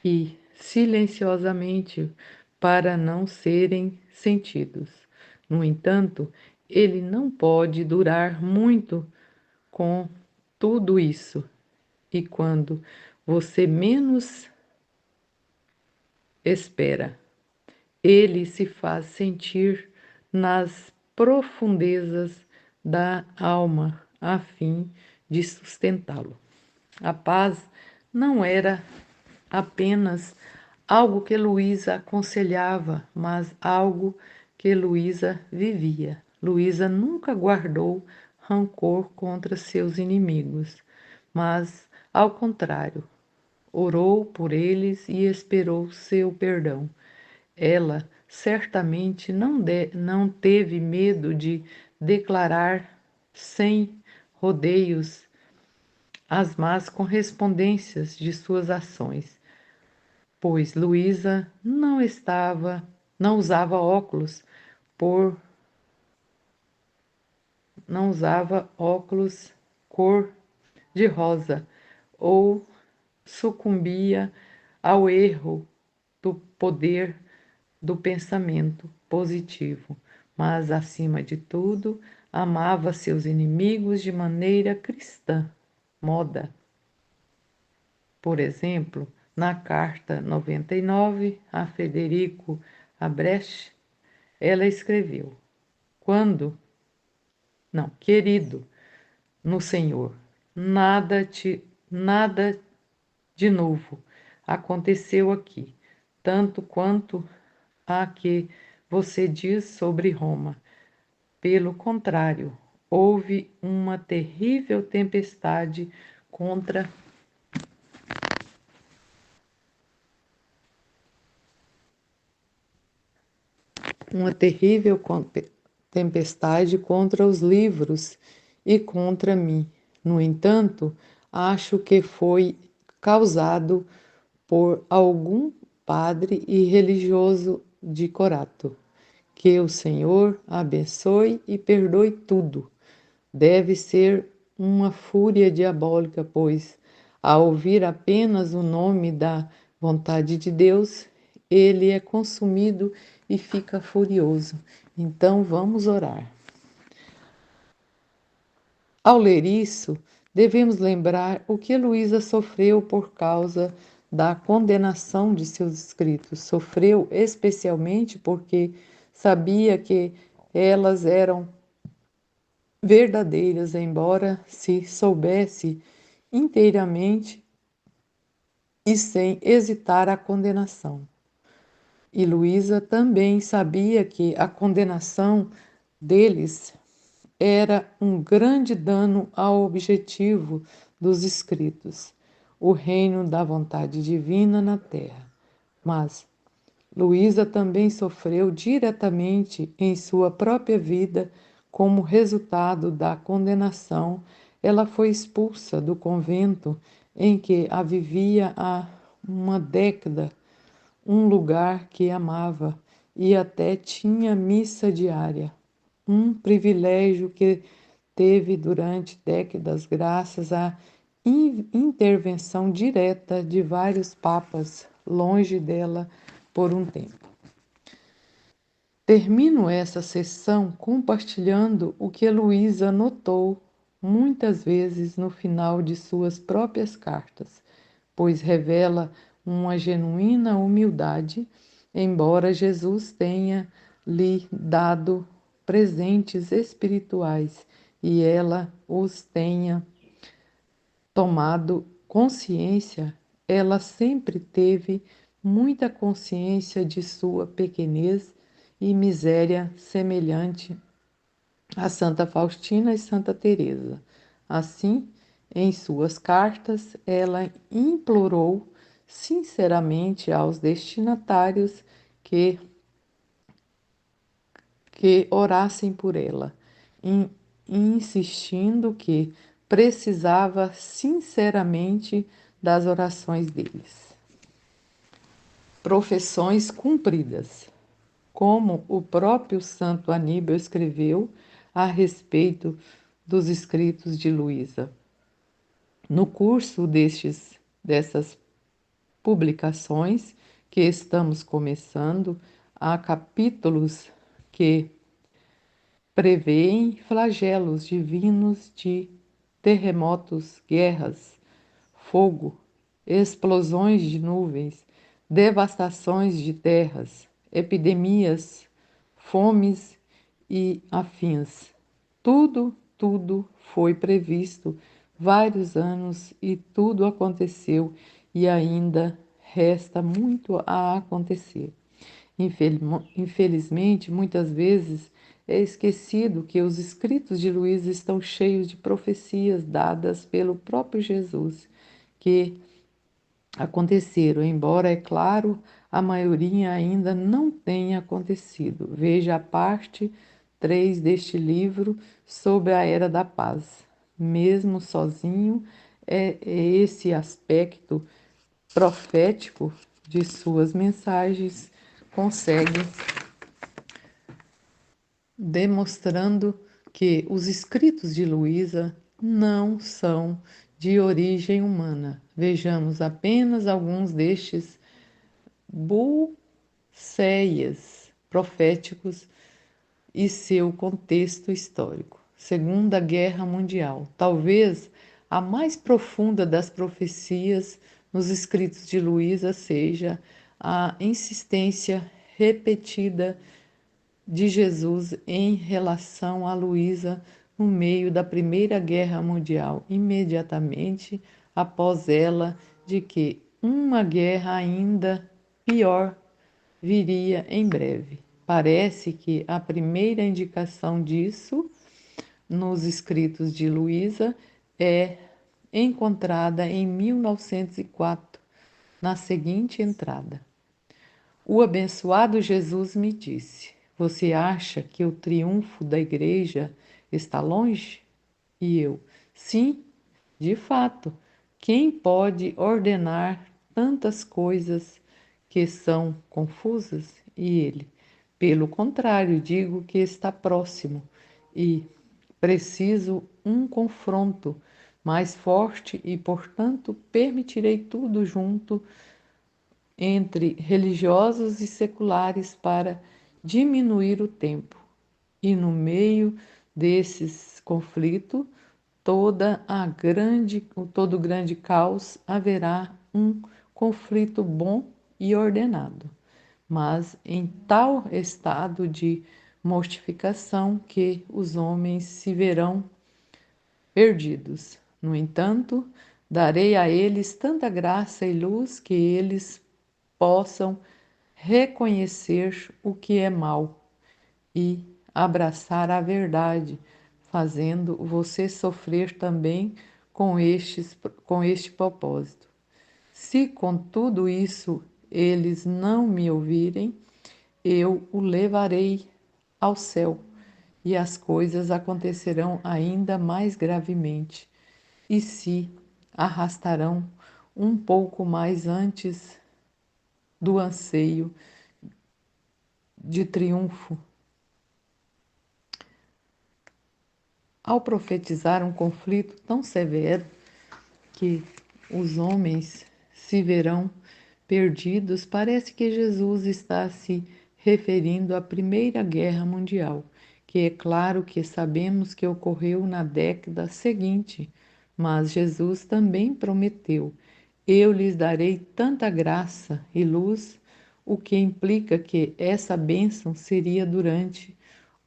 e silenciosamente para não serem sentidos. No entanto, ele não pode durar muito com tudo isso. E quando você menos espera, ele se faz sentir nas profundezas da alma, a fim de sustentá-lo. A paz não era apenas algo que Luísa aconselhava, mas algo que Luísa vivia. Luísa nunca guardou rancor contra seus inimigos, mas, ao contrário, orou por eles e esperou seu perdão. Ela certamente não teve medo de declarar sem rodeios as más correspondências de suas ações, pois Luísa não usava óculos por não usava óculos cor de rosa ou sucumbia ao erro do poder do pensamento positivo, mas acima de tudo, amava seus inimigos de maneira cristã. Moda, por exemplo, na carta 99 a Frederico Abrecht, ela escreveu: Quando, não, querido, no Senhor, nada de novo aconteceu aqui, tanto quanto a que você diz sobre Roma. Pelo contrário, houve contra uma terrível tempestade contra os livros e contra mim. No entanto, acho que foi causado por algum padre e religioso de Corato. Que o Senhor abençoe e perdoe tudo. Deve ser uma fúria diabólica, pois, ao ouvir apenas o nome da vontade de Deus, ele é consumido e fica furioso. Então, vamos orar. Ao ler isso, devemos lembrar o que Luísa sofreu por causa da condenação de seus escritos. Sofreu especialmente porque sabia que elas eram verdadeiras, embora se soubesse inteiramente e sem hesitar a condenação. E Luísa também sabia que a condenação deles era um grande dano ao objetivo dos escritos, o reino da vontade divina na terra. Mas Luísa também sofreu diretamente em sua própria vida como resultado da condenação. Ela foi expulsa do convento em que a vivia há uma década, um lugar que amava e até tinha missa diária, um privilégio que teve durante décadas graças à intervenção direta de vários papas longe dela por um tempo. Termino essa sessão compartilhando o que Luísa notou muitas vezes no final de suas próprias cartas, pois revela uma genuína humildade, embora Jesus tenha lhe dado presentes espirituais e ela os tenha tomado consciência, ela sempre teve muita consciência de sua pequenez e miséria semelhante a Santa Faustina e Santa Teresa. Assim, em suas cartas, ela implorou sinceramente aos destinatários que orassem por ela, insistindo que precisava sinceramente das orações deles. Profissões cumpridas. Como o próprio Santo Aníbal escreveu a respeito dos escritos de Luísa. No curso dessas publicações que estamos começando, há capítulos que Prevêem flagelos divinos de terremotos, guerras, fogo, explosões de nuvens, devastações de terras, epidemias, fomes e afins. Tudo foi previsto vários anos e tudo aconteceu e ainda resta muito a acontecer. Infelizmente, muitas vezes é esquecido que os escritos de Luís estão cheios de profecias dadas pelo próprio Jesus, que aconteceram, embora, é claro, a maioria ainda não tenha acontecido. Veja a parte 3 deste livro sobre a Era da Paz. Mesmo sozinho, é esse aspecto profético de suas mensagens consegue demonstrando que os escritos de Luísa não são de origem humana. Vejamos apenas alguns destes buceias proféticos e seu contexto histórico. Segunda Guerra Mundial, talvez a mais profunda das profecias nos escritos de Luísa seja a insistência repetida de Jesus em relação a Luísa no meio da Primeira Guerra Mundial, imediatamente após ela, de que uma guerra ainda pior viria em breve. Parece que a primeira indicação disso nos escritos de Luísa é encontrada em 1904, na seguinte entrada: O abençoado Jesus me disse: Você acha que o triunfo da igreja está longe? E eu: Sim, de fato. Quem pode ordenar tantas coisas que são confusas? E ele: Pelo contrário, digo que está próximo e preciso um confronto mais forte e, portanto, permitirei tudo junto entre religiosos e seculares para diminuir o tempo. E no meio desses conflitos, todo grande caos, haverá um conflito bom e ordenado, mas em tal estado de mortificação que os homens se verão perdidos. No entanto, darei a eles tanta graça e luz que eles possam reconhecer o que é mal e abraçar a verdade, fazendo você sofrer também com este propósito. Se com tudo isso eles não me ouvirem, eu o levarei ao céu e as coisas acontecerão ainda mais gravemente e se arrastarão um pouco mais antes do anseio de triunfo. Ao profetizar um conflito tão severo que os homens se verão perdidos, parece que Jesus está se referindo à Primeira Guerra Mundial, que é claro que sabemos que ocorreu na década seguinte, mas Jesus também prometeu: Eu lhes darei tanta graça e luz, o que implica que essa bênção seria durante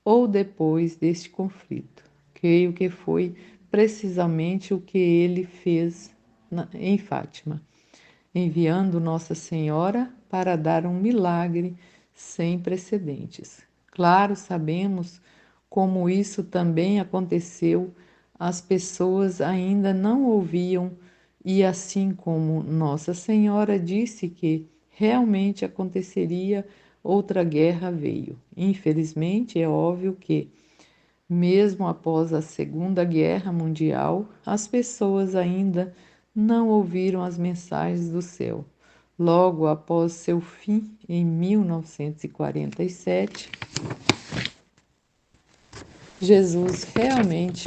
ou depois deste conflito. Creio que foi precisamente o que ele fez em Fátima, enviando Nossa Senhora para dar um milagre sem precedentes. Claro, sabemos como isso também aconteceu, as pessoas ainda não ouviam, e assim como Nossa Senhora disse que realmente aconteceria, outra guerra veio. Infelizmente, é óbvio que, mesmo após a Segunda Guerra Mundial, as pessoas ainda não ouviram as mensagens do céu. Logo após seu fim, em 1947, Jesus realmente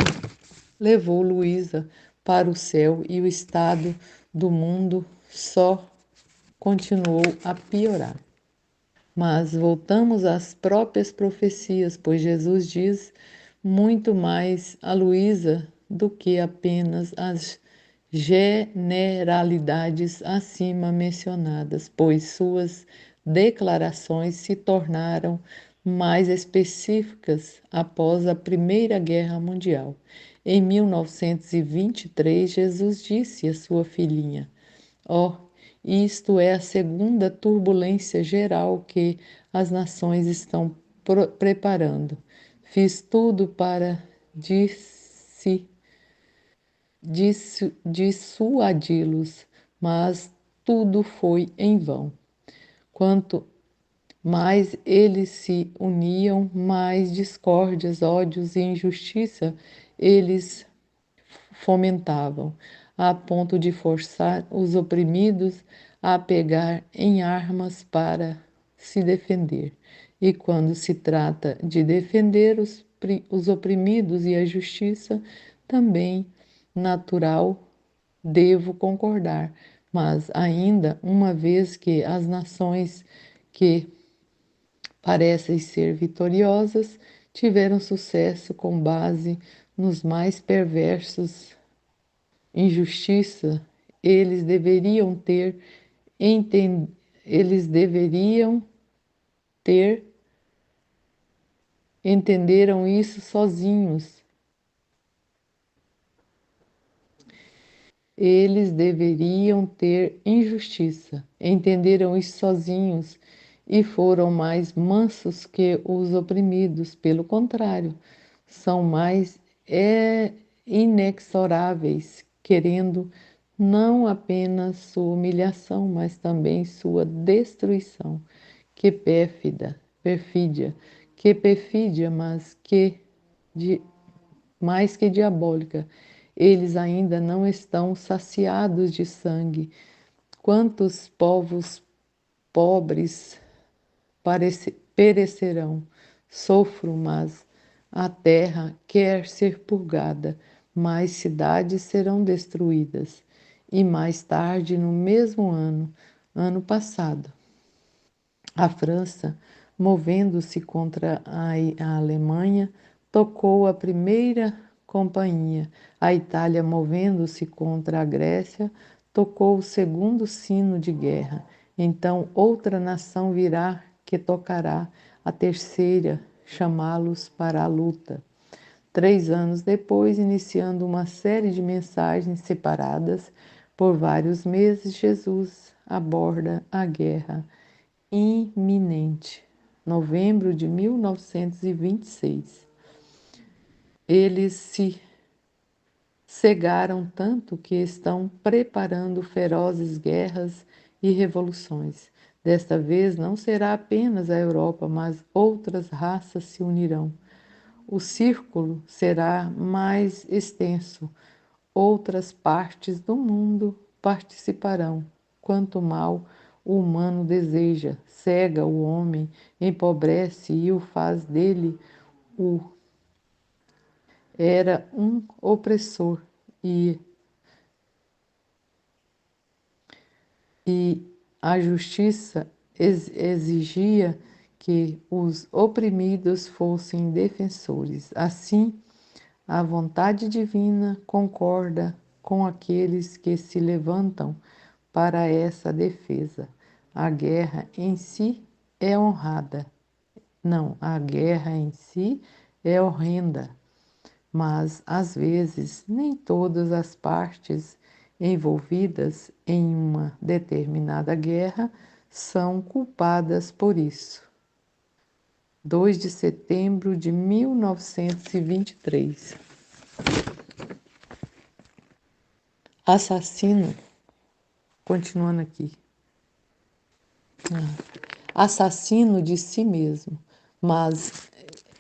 levou Luísa para o céu e o estado do mundo só continuou a piorar. Mas voltamos às próprias profecias, pois Jesus diz muito mais a Luísa do que apenas as generalidades acima mencionadas, pois suas declarações se tornaram mais específicas após a Primeira Guerra Mundial. Em 1923, Jesus disse à sua filhinha: Ó, isto é a segunda turbulência geral que as nações estão preparando. Fiz tudo para dissuadi-los, mas tudo foi em vão. Quanto mais eles se uniam, mais discórdias, ódios e injustiça eles fomentavam, a ponto de forçar os oprimidos a pegar em armas para se defender. E quando se trata de defender os oprimidos e a justiça, também natural, devo concordar. Mas ainda, uma vez que as nações que parecem ser vitoriosas tiveram sucesso com base nos mais perversos injustiça, eles deveriam ter enten- eles deveriam ter entenderam isso sozinhos. Eles deveriam ter injustiça. Entenderam isso sozinhos e foram mais mansos que os oprimidos. Pelo contrário, são mais inexoráveis, querendo não apenas sua humilhação, mas também sua destruição. Que perfídia, que perfídia, mas que de mais que diabólica. Eles ainda não estão saciados de sangue. Quantos povos pobres perecerão? Sofro, mas a terra quer ser purgada, mais cidades serão destruídas. E mais tarde, no mesmo ano passado, a França, movendo-se contra a Alemanha, tocou a primeira campainha. A Itália, movendo-se contra a Grécia, tocou o segundo sino de guerra. Então outra nação virá que tocará a terceira, chamá-los para a luta. 3 anos depois, iniciando uma série de mensagens separadas por vários meses, Jesus aborda a guerra iminente. Novembro de 1926. Eles se cegaram tanto que estão preparando ferozes guerras e revoluções. Desta vez não será apenas a Europa, mas outras raças se unirão. O círculo será mais extenso. Outras partes do mundo participarão. Quanto mal o humano deseja, cega o homem, empobrece e o faz dele o era um opressor e, e a justiça exigia que os oprimidos fossem defensores. Assim, a vontade divina concorda com aqueles que se levantam para essa defesa. A guerra em si é honrada. Não, a guerra em si é horrenda, mas às vezes nem todas as partes envolvidas em uma determinada guerra são culpadas por isso. 2 de setembro de 1923. Assassino, continuando aqui, assassino de si mesmo, mas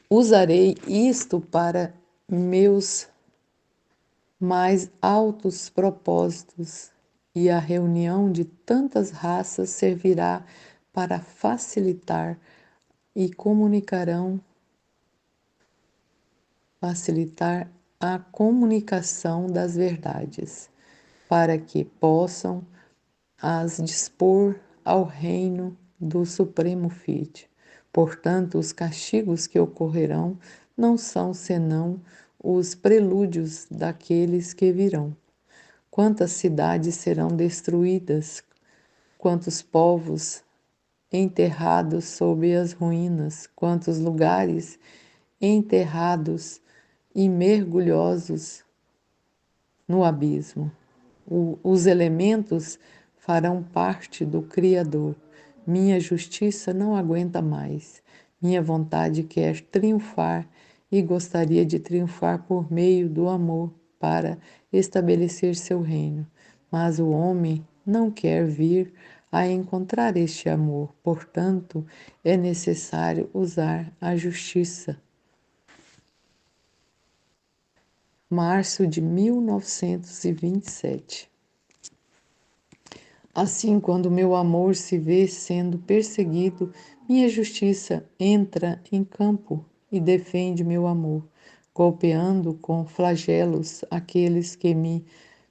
usarei isto para meus mais altos propósitos, e a reunião de tantas raças servirá para facilitar a comunicação das verdades, para que possam as dispor ao reino do Supremo Fiat. Portanto, os castigos que ocorrerão não são senão os prelúdios daqueles que virão. Quantas cidades serão destruídas, quantos povos enterrados sob as ruínas, quantos lugares enterrados e mergulhosos no abismo. Os elementos farão parte do Criador. Minha justiça não aguenta mais. Minha vontade quer triunfar e gostaria de triunfar por meio do amor para estabelecer seu reino. Mas o homem não quer vir a encontrar este amor. Portanto, é necessário usar a justiça. Março de 1927. Assim, quando meu amor se vê sendo perseguido, minha justiça entra em campo e defende meu amor, golpeando com flagelos aqueles que me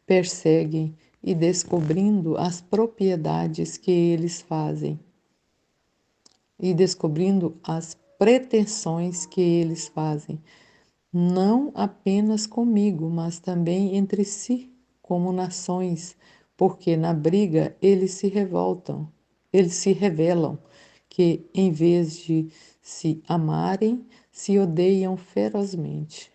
perseguem e descobrindo as propriedades que eles fazem, e descobrindo as pretensões que eles fazem, não apenas comigo, mas também entre si, como nações, porque na briga eles se revelam, que em vez de se amarem, se odeiam ferozmente.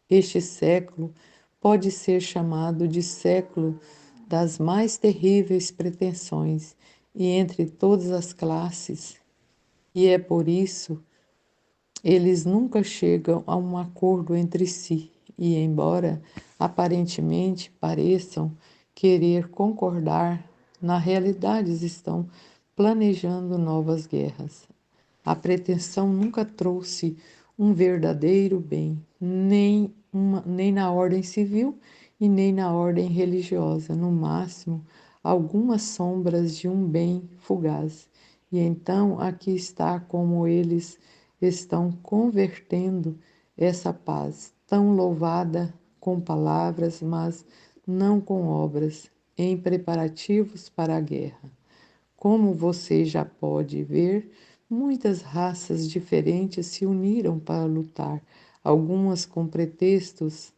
Este século pode ser chamado de século das mais terríveis pretensões, e entre todas as classes, e é por isso eles nunca chegam a um acordo entre si e, embora aparentemente pareçam querer concordar, na realidade estão planejando novas guerras. A pretensão nunca trouxe um verdadeiro bem, nem na ordem civil e nem na ordem religiosa, no máximo, algumas sombras de um bem fugaz. E então aqui está como eles estão convertendo essa paz, tão louvada com palavras, mas não com obras, em preparativos para a guerra. Como você já pode ver, muitas raças diferentes se uniram para lutar, algumas com pretextos,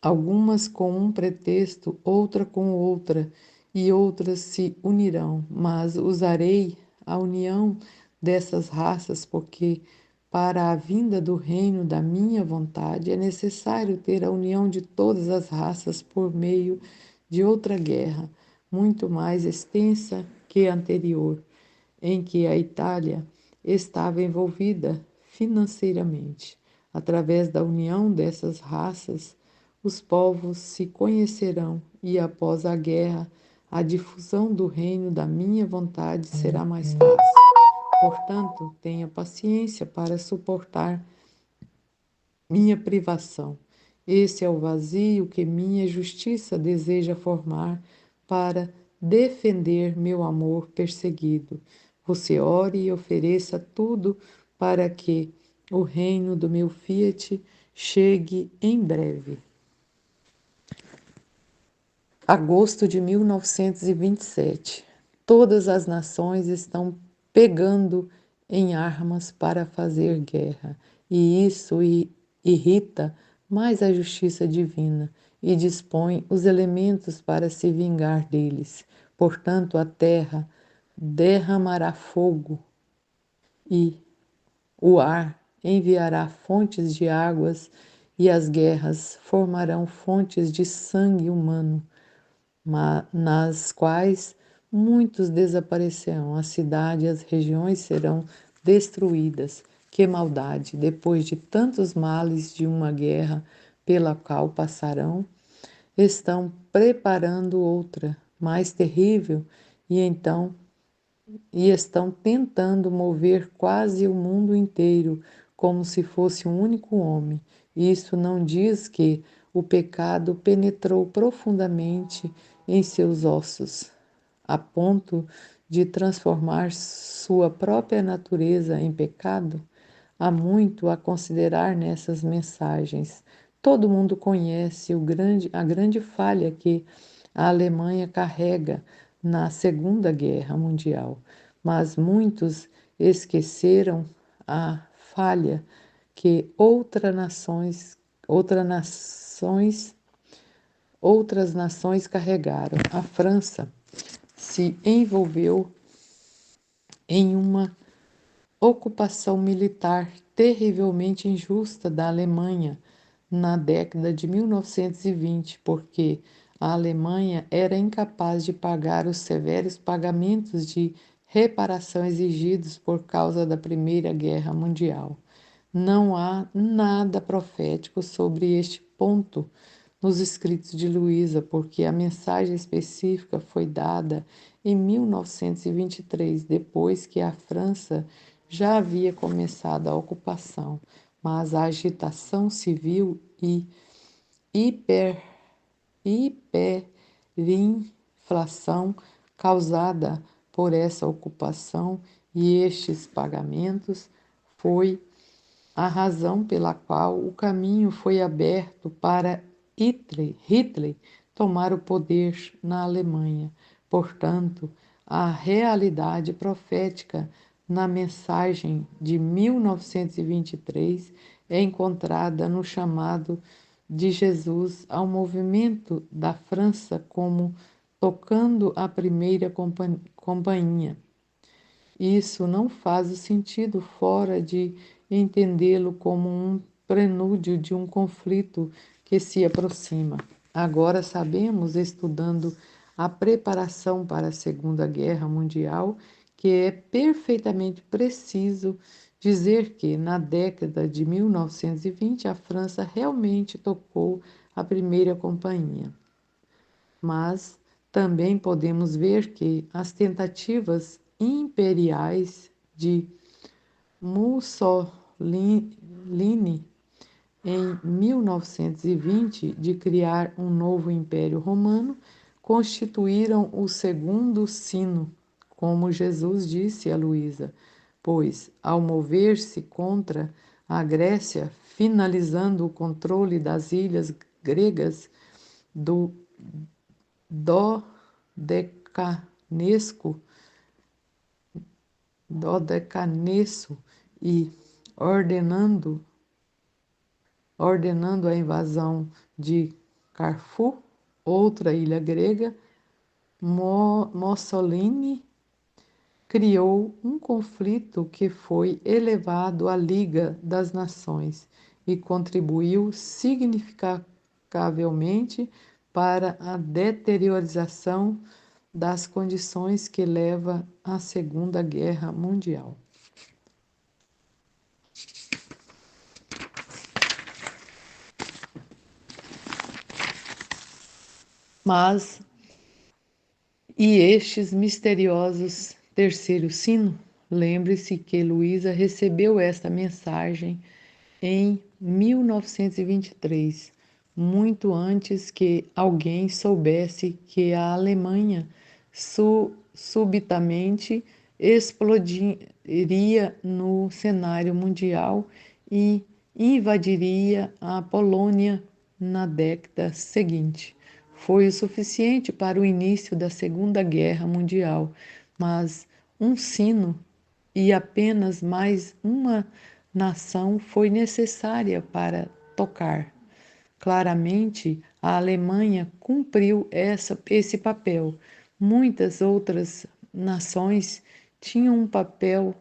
algumas com um pretexto, outra com outra, e outras se unirão, mas usarei a união dessas raças porque para a vinda do reino da minha vontade é necessário ter a união de todas as raças por meio de outra guerra, muito mais extensa que a anterior, em que a Itália estava envolvida financeiramente. Através da união dessas raças, os povos se conhecerão e, após a guerra, a difusão do reino da minha vontade será mais fácil. Portanto, tenha paciência para suportar minha privação. Esse é o vazio que minha justiça deseja formar para defender meu amor perseguido. Você ore e ofereça tudo para que o reino do meu Fiat chegue em breve. Agosto de 1927. Todas as nações estão pegando em armas para fazer guerra, e isso irrita mais a justiça divina e dispõe os elementos para se vingar deles. Portanto, a terra derramará fogo e o ar enviará fontes de águas e as guerras formarão fontes de sangue humano, nas quais muitos desaparecerão. A cidade e as regiões serão destruídas. Que maldade! Depois de tantos males de uma guerra pela qual passarão, estão preparando outra, mais terrível, e então estão tentando mover quase o mundo inteiro como se fosse um único homem. Isso não diz que o pecado penetrou profundamente em seus ossos, a ponto de transformar sua própria natureza em pecado? Há muito a considerar nessas mensagens. Todo mundo conhece a grande falha que a Alemanha carrega na Segunda Guerra Mundial, mas muitos esqueceram a falha que outras nações, outras nações carregaram. A França se envolveu em uma ocupação militar terrivelmente injusta da Alemanha na década de 1920, porque a Alemanha era incapaz de pagar os severos pagamentos de reparação exigidos por causa da Primeira Guerra Mundial. Não há nada profético sobre este ponto nos escritos de Luísa, porque a mensagem específica foi dada em 1923, depois que a França já havia começado a ocupação, mas a agitação civil e hiper, hiperinflação causada por essa ocupação e estes pagamentos foi a razão pela qual o caminho foi aberto para Hitler tomar o poder na Alemanha. Portanto, a realidade profética na mensagem de 1923 é encontrada no chamado de Jesus ao movimento da França como tocando a primeira companhia. Isso não faz sentido fora de entendê-lo como um prenúncio de um conflito que se aproxima. Agora sabemos, estudando a preparação para a Segunda Guerra Mundial, que é perfeitamente preciso dizer que, na década de 1920, a França realmente tocou a primeira companhia. Mas também podemos ver que as tentativas imperiais de Mussolini em 1920 de criar um novo Império Romano constituíram o segundo sino, como Jesus disse a Luísa, pois, ao mover-se contra a Grécia, finalizando o controle das ilhas gregas do Dodecanesco, Dodecaneso e ordenando a invasão de Carfu, outra ilha grega, Mussolini criou um conflito que foi elevado à Liga das Nações e contribuiu significavelmente para a deteriorização das condições que leva à Segunda Guerra Mundial. Mas e estes misteriosos terceiro sino? Lembre-se que Luísa recebeu esta mensagem em 1923, muito antes que alguém soubesse que a Alemanha subitamente explodiria no cenário mundial e invadiria a Polônia na década seguinte. Foi o suficiente para o início da Segunda Guerra Mundial, mas um sino e apenas mais uma nação foi necessária para tocar. Claramente, a Alemanha cumpriu esse papel. Muitas outras nações tinham um papel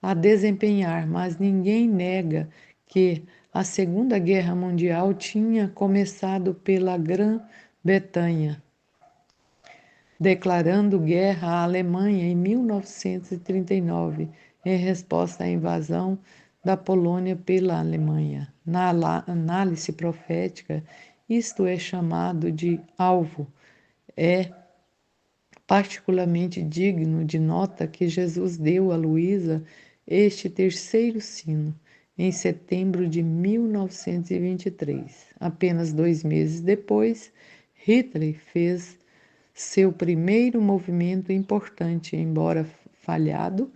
a desempenhar, mas ninguém nega que a Segunda Guerra Mundial tinha começado pela Grã-Bretanha, declarando guerra à Alemanha em 1939, em resposta à invasão da Polônia pela Alemanha. Na análise profética, isto é chamado de alvo. É particularmente digno de nota que Jesus deu a Luísa este terceiro sino em setembro de 1923. Apenas 2 meses depois, Hitler fez seu primeiro movimento importante, embora falhado,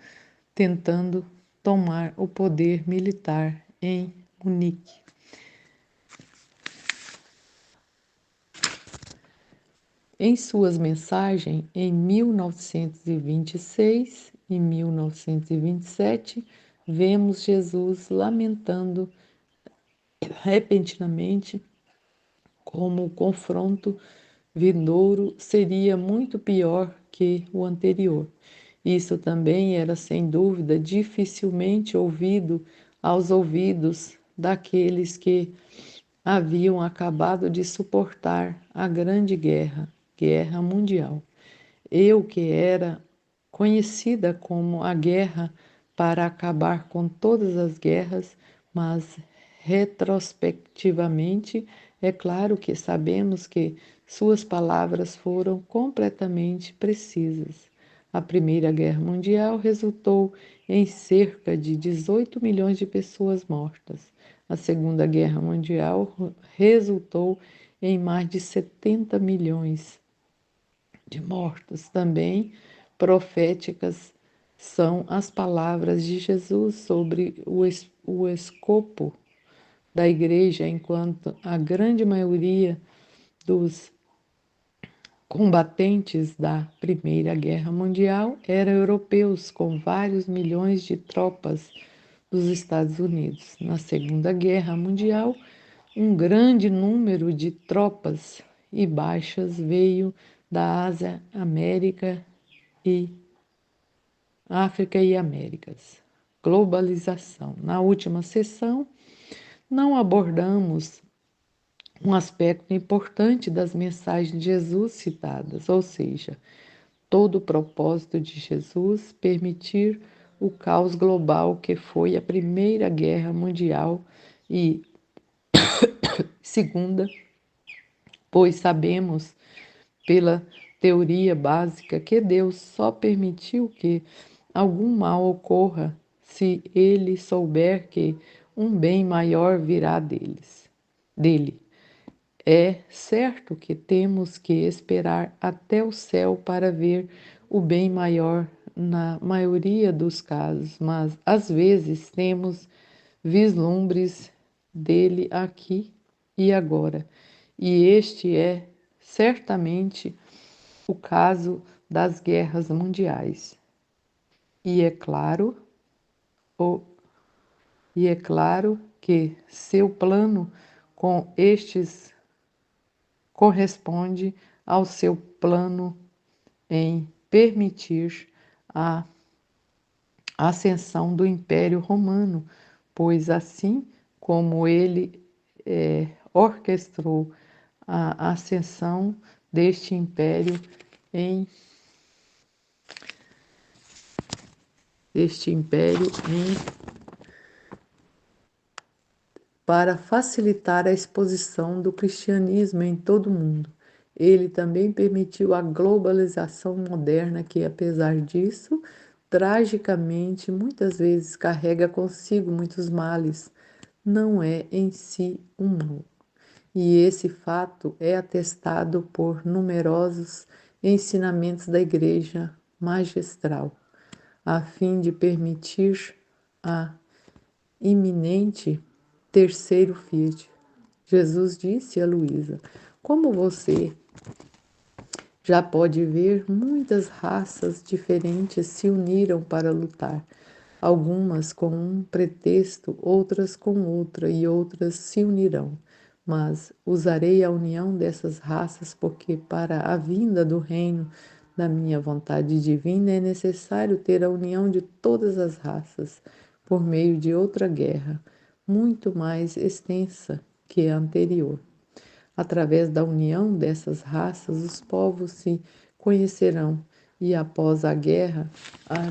tentando tomar o poder militar em Munique. Em suas mensagens em 1926 e 1927, vemos Jesus lamentando repentinamente como o confronto vindouro seria muito pior que o anterior. Isso também era, sem dúvida, dificilmente ouvido aos ouvidos daqueles que haviam acabado de suportar a Grande Guerra Mundial. Eu, que era conhecida como a guerra para acabar com todas as guerras, mas retrospectivamente é claro que sabemos que suas palavras foram completamente precisas. A Primeira Guerra Mundial resultou em cerca de 18 milhões de pessoas mortas. A Segunda Guerra Mundial resultou em mais de 70 milhões de mortos. Também proféticas são as palavras de Jesus sobre o escopo da igreja, enquanto a grande maioria dos combatentes da Primeira Guerra Mundial eram europeus, com vários milhões de tropas dos Estados Unidos. Na Segunda Guerra Mundial, um grande número de tropas e baixas veio da Ásia, América e África e Américas. Globalização. Na última sessão, não abordamos um aspecto importante das mensagens de Jesus citadas, ou seja, todo o propósito de Jesus permitir o caos global que foi a Primeira Guerra Mundial e Segunda, pois sabemos pela teoria básica que Deus só permitiu que algum mal ocorra se ele souber que um bem maior virá dele. É certo que temos que esperar até o céu para ver o bem maior na maioria dos casos, mas às vezes temos vislumbres dele aqui e agora. E este é certamente o caso das guerras mundiais. E é claro, o, e é claro que seu plano com estes corresponde ao seu plano em permitir a ascensão do Império Romano, pois assim como ele orquestrou a ascensão deste império em para facilitar a exposição do cristianismo em todo o mundo. Ele também permitiu a globalização moderna que, apesar disso, tragicamente, muitas vezes carrega consigo muitos males. Não é em si um mal. E esse fato é atestado por numerosos ensinamentos da Igreja Magistral, a fim de permitir a iminente terceiro Fiat. Jesus disse a Luísa: como você já pode ver, muitas raças diferentes se uniram para lutar. Algumas com um pretexto, outras com outra, e outras se unirão. Mas usarei a união dessas raças, porque para a vinda do reino da minha vontade divina é necessário ter a união de todas as raças, por meio de outra guerra, muito mais extensa que a anterior. Através da união dessas raças, os povos se conhecerão e, após a guerra, a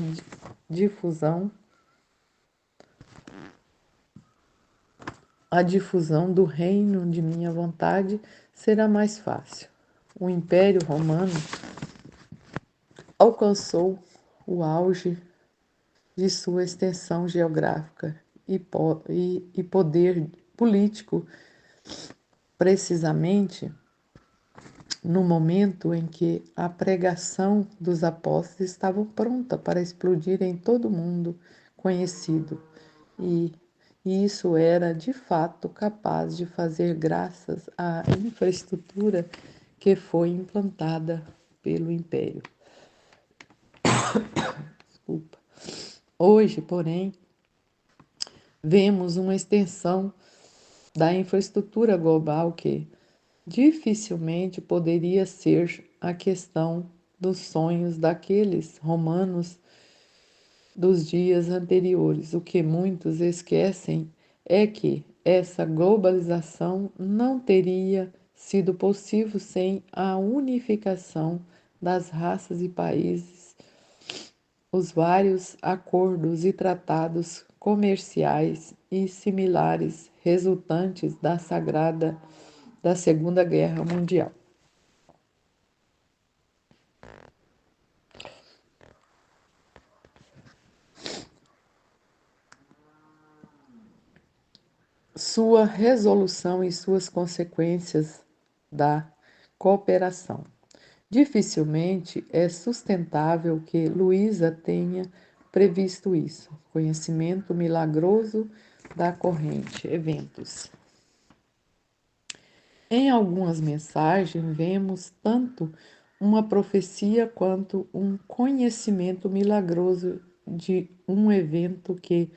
difusão do reino de minha vontade será mais fácil. O Império Romano alcançou o auge de sua extensão geográfica e poder político, precisamente no momento em que a pregação dos apóstolos estava pronta para explodir em todo o mundo conhecido. E isso era de fato capaz de fazer graças à infraestrutura que foi implantada pelo Império. Desculpa. Hoje, porém, vemos uma extensão da infraestrutura global que dificilmente poderia ser a questão dos sonhos daqueles romanos dos dias anteriores. O que muitos esquecem é que essa globalização não teria sido possível sem a unificação das raças e países, os vários acordos e tratados comerciais e similares resultantes da Segunda Guerra Mundial. Sua resolução e suas consequências da cooperação. Dificilmente é sustentável que Luísa tenha previsto isso. Conhecimento milagroso da corrente, eventos. Em algumas mensagens, vemos tanto uma profecia quanto um conhecimento milagroso de um evento que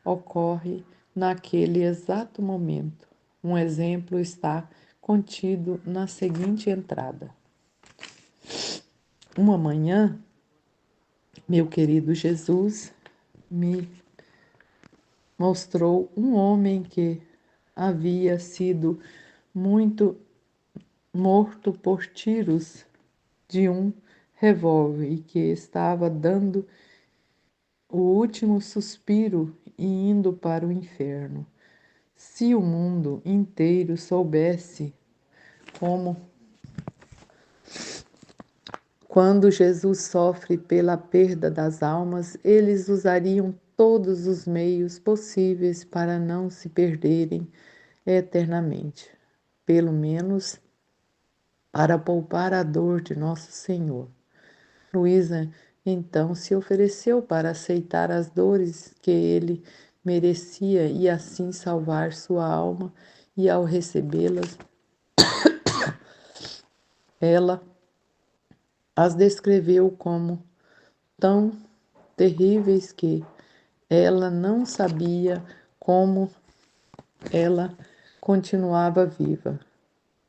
ocorre naquele exato momento. Um exemplo está contido na seguinte entrada. Uma manhã, meu querido Jesus me mostrou um homem que havia sido muito morto por tiros de um revólver e que estava dando o último suspiro e indo para o inferno. Se o mundo inteiro soubesse como, quando Jesus sofre pela perda das almas, eles usariam todos os meios possíveis para não se perderem eternamente, pelo menos para poupar a dor de nosso Senhor. Luísa então se ofereceu para aceitar as dores que ele merecia e assim salvar sua alma, e ao recebê-las, ela as descreveu como tão terríveis que ela não sabia como ela continuava viva.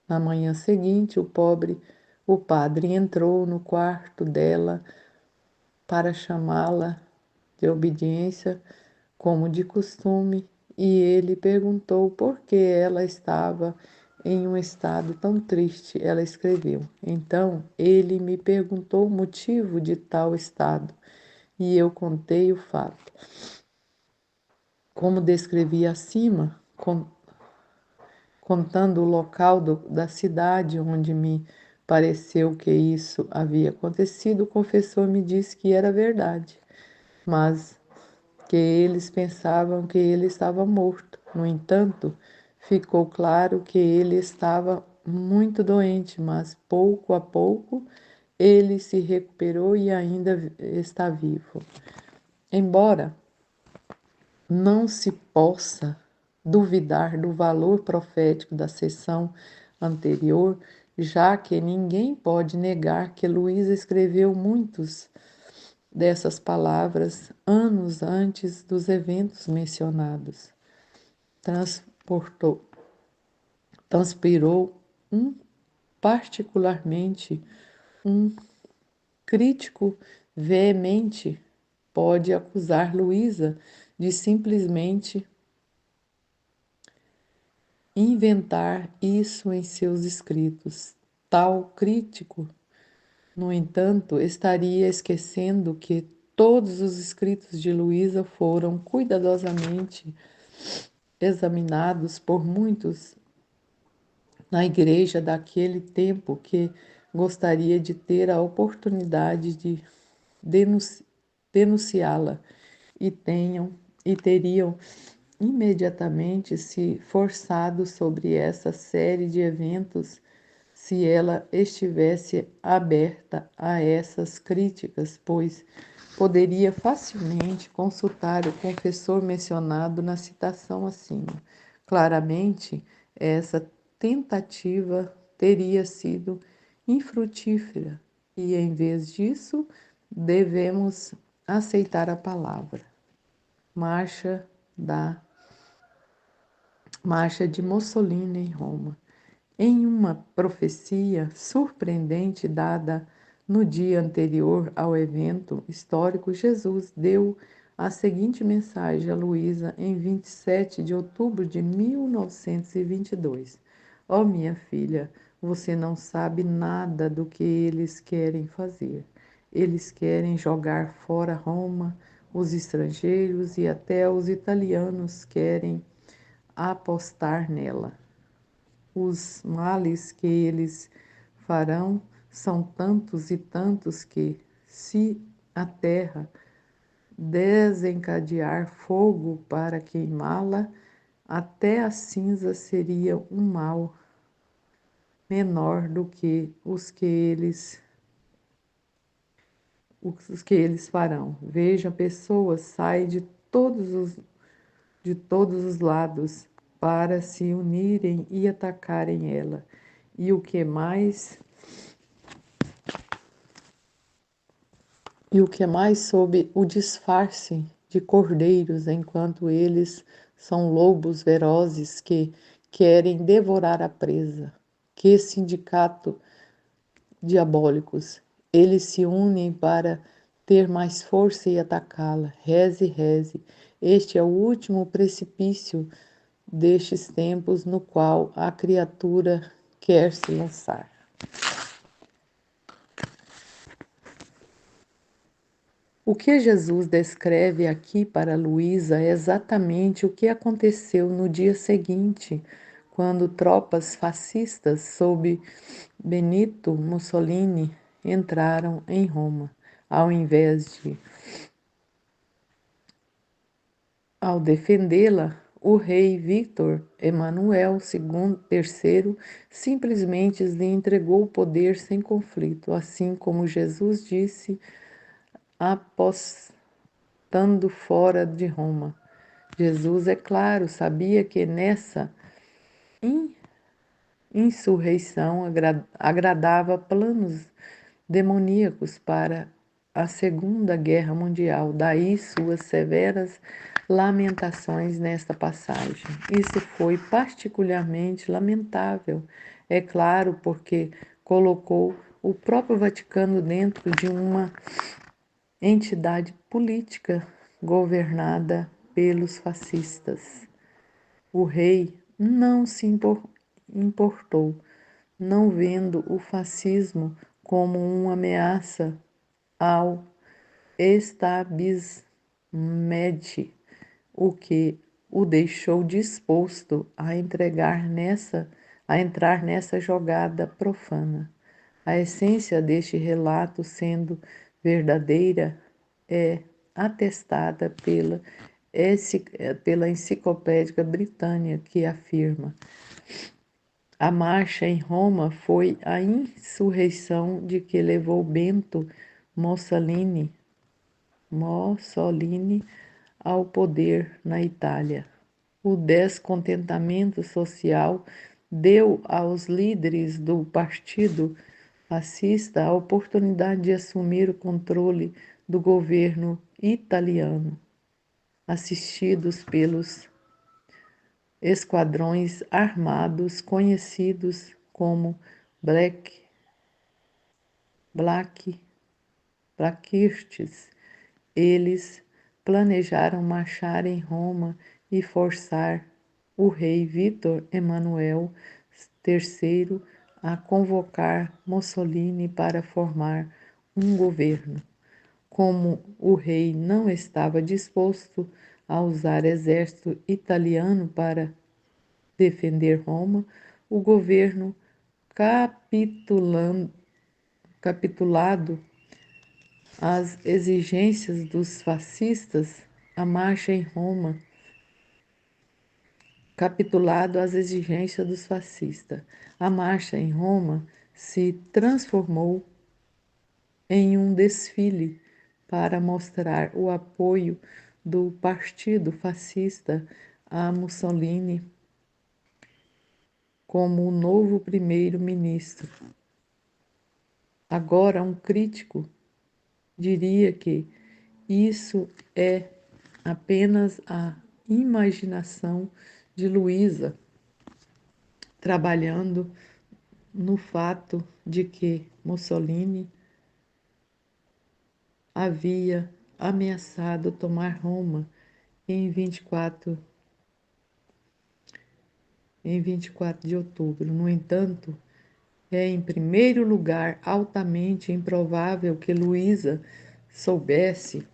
Na manhã seguinte, o padre entrou no quarto dela para chamá-la de obediência, como de costume, e ele perguntou por que ela estava em um estado tão triste. Ela escreveu: Então ele me perguntou o motivo de tal estado, e eu contei o fato. Como descrevi acima, contando o local da cidade onde me pareceu que isso havia acontecido, o confessor me disse que era verdade, mas que eles pensavam que ele estava morto. No entanto, ficou claro que ele estava muito doente, mas pouco a pouco ele se recuperou e ainda está vivo. Embora não se possa duvidar do valor profético da sessão anterior, já que ninguém pode negar que Luísa escreveu muitos dessas palavras anos antes dos eventos mencionados. Transpirou particularmente um crítico veemente pode acusar Luísa de simplesmente inventar isso em seus escritos. Tal crítico, no entanto, estaria esquecendo que todos os escritos de Luísa foram cuidadosamente examinados por muitos na igreja daquele tempo que gostaria de ter a oportunidade de denunciá-la e teriam imediatamente se forçado sobre essa série de eventos se ela estivesse aberta a essas críticas, pois poderia facilmente consultar o confessor mencionado na citação acima. Claramente, essa tentativa teria sido infrutífera e, em vez disso, devemos aceitar a palavra. Marcha de Mussolini em Roma. Em uma profecia surpreendente dada no dia anterior ao evento histórico, Jesus deu a seguinte mensagem a Luísa em 27 de outubro de 1922. Ó minha filha, você não sabe nada do que eles querem fazer. Eles querem jogar fora Roma, os estrangeiros e até os italianos querem apostar nela. Os males que eles farão são tantos e tantos que, se a terra desencadear fogo para queimá-la, até a cinza seria um mal menor do que os que eles farão. Veja, pessoas saem de todos os lados para se unirem e atacarem ela. E o que é mais sob o disfarce de cordeiros, enquanto eles são lobos ferozes que querem devorar a presa. Que sindicato diabólicos! Eles se unem para ter mais força e atacá-la. Reze, reze. Este é o último precipício destes tempos no qual a criatura quer se lançar. O que Jesus descreve aqui para Luísa é exatamente o que aconteceu no dia seguinte, quando tropas fascistas sob Benito Mussolini entraram em Roma. Ao defendê-la, o rei Victor Emanuel III simplesmente lhe entregou o poder sem conflito, assim como Jesus disse, apostando fora de Roma. Jesus, é claro, sabia que nessa insurreição agradava planos demoníacos para a Segunda Guerra Mundial, daí suas severas lamentações nesta passagem. Isso foi particularmente lamentável, é claro, porque colocou o próprio Vaticano dentro de uma entidade política governada pelos fascistas. O rei não se importou, não vendo o fascismo como uma ameaça ao establishment, o que o deixou disposto a entrar nessa jogada profana. A essência deste relato, sendo verdadeira, é atestada pela Enciclopédia Britânica, que afirma: a marcha em Roma foi a insurreição de que levou Bento Mussolini ao poder na Itália. O descontentamento social deu aos líderes do partido fascista a oportunidade de assumir o controle do governo italiano, assistidos pelos esquadrões armados conhecidos como Blackirts. Eles planejaram marchar em Roma e forçar o rei Vítor Emanuel III a convocar Mussolini para formar um governo. Como o rei não estava disposto a usar exército italiano para defender Roma, o governo capitulado às exigências dos fascistas, a marcha em Roma, capitulado às exigências dos fascistas. A marcha em Roma se transformou em um desfile para mostrar o apoio do Partido Fascista a Mussolini como o novo primeiro-ministro. Agora, um crítico diria que isso é apenas a imaginação de Luísa, trabalhando no fato de que Mussolini havia ameaçado tomar Roma em 24 de outubro. No entanto, é em primeiro lugar altamente improvável que Luísa soubesse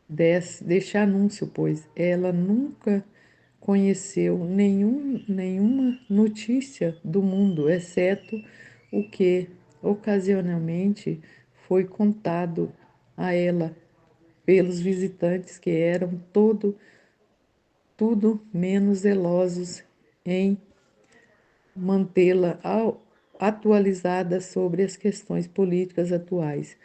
deste anúncio, pois ela nunca conheceu nenhuma notícia do mundo, exceto o que ocasionalmente foi contado a ela pelos visitantes que eram tudo menos zelosos em mantê-la atualizada sobre as questões políticas atuais.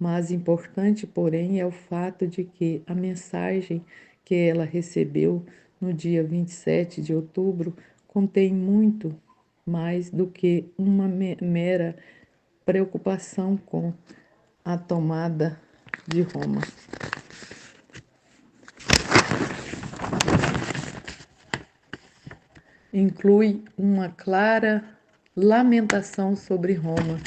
Mais importante, porém, é o fato de que a mensagem que ela recebeu no dia 27 de outubro contém muito mais do que uma mera preocupação com a tomada de Roma. Inclui uma clara lamentação sobre Roma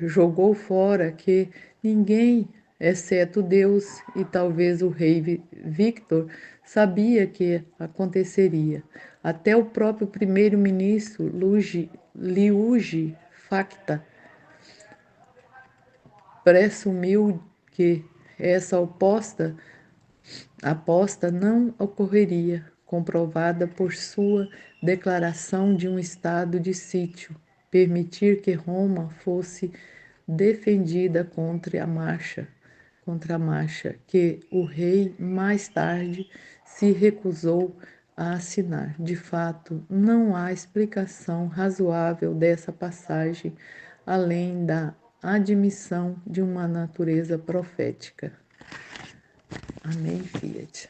jogou fora que ninguém, exceto Deus e talvez o rei Victor, sabia que aconteceria. Até o próprio primeiro-ministro Liugi Facta presumiu que essa aposta não ocorreria, comprovada por sua declaração de um estado de sítio, permitir que Roma fosse defendida contra a marcha, que o rei mais tarde se recusou a assinar. De fato, não há explicação razoável dessa passagem, além da admissão de uma natureza profética. Amém, Fiat.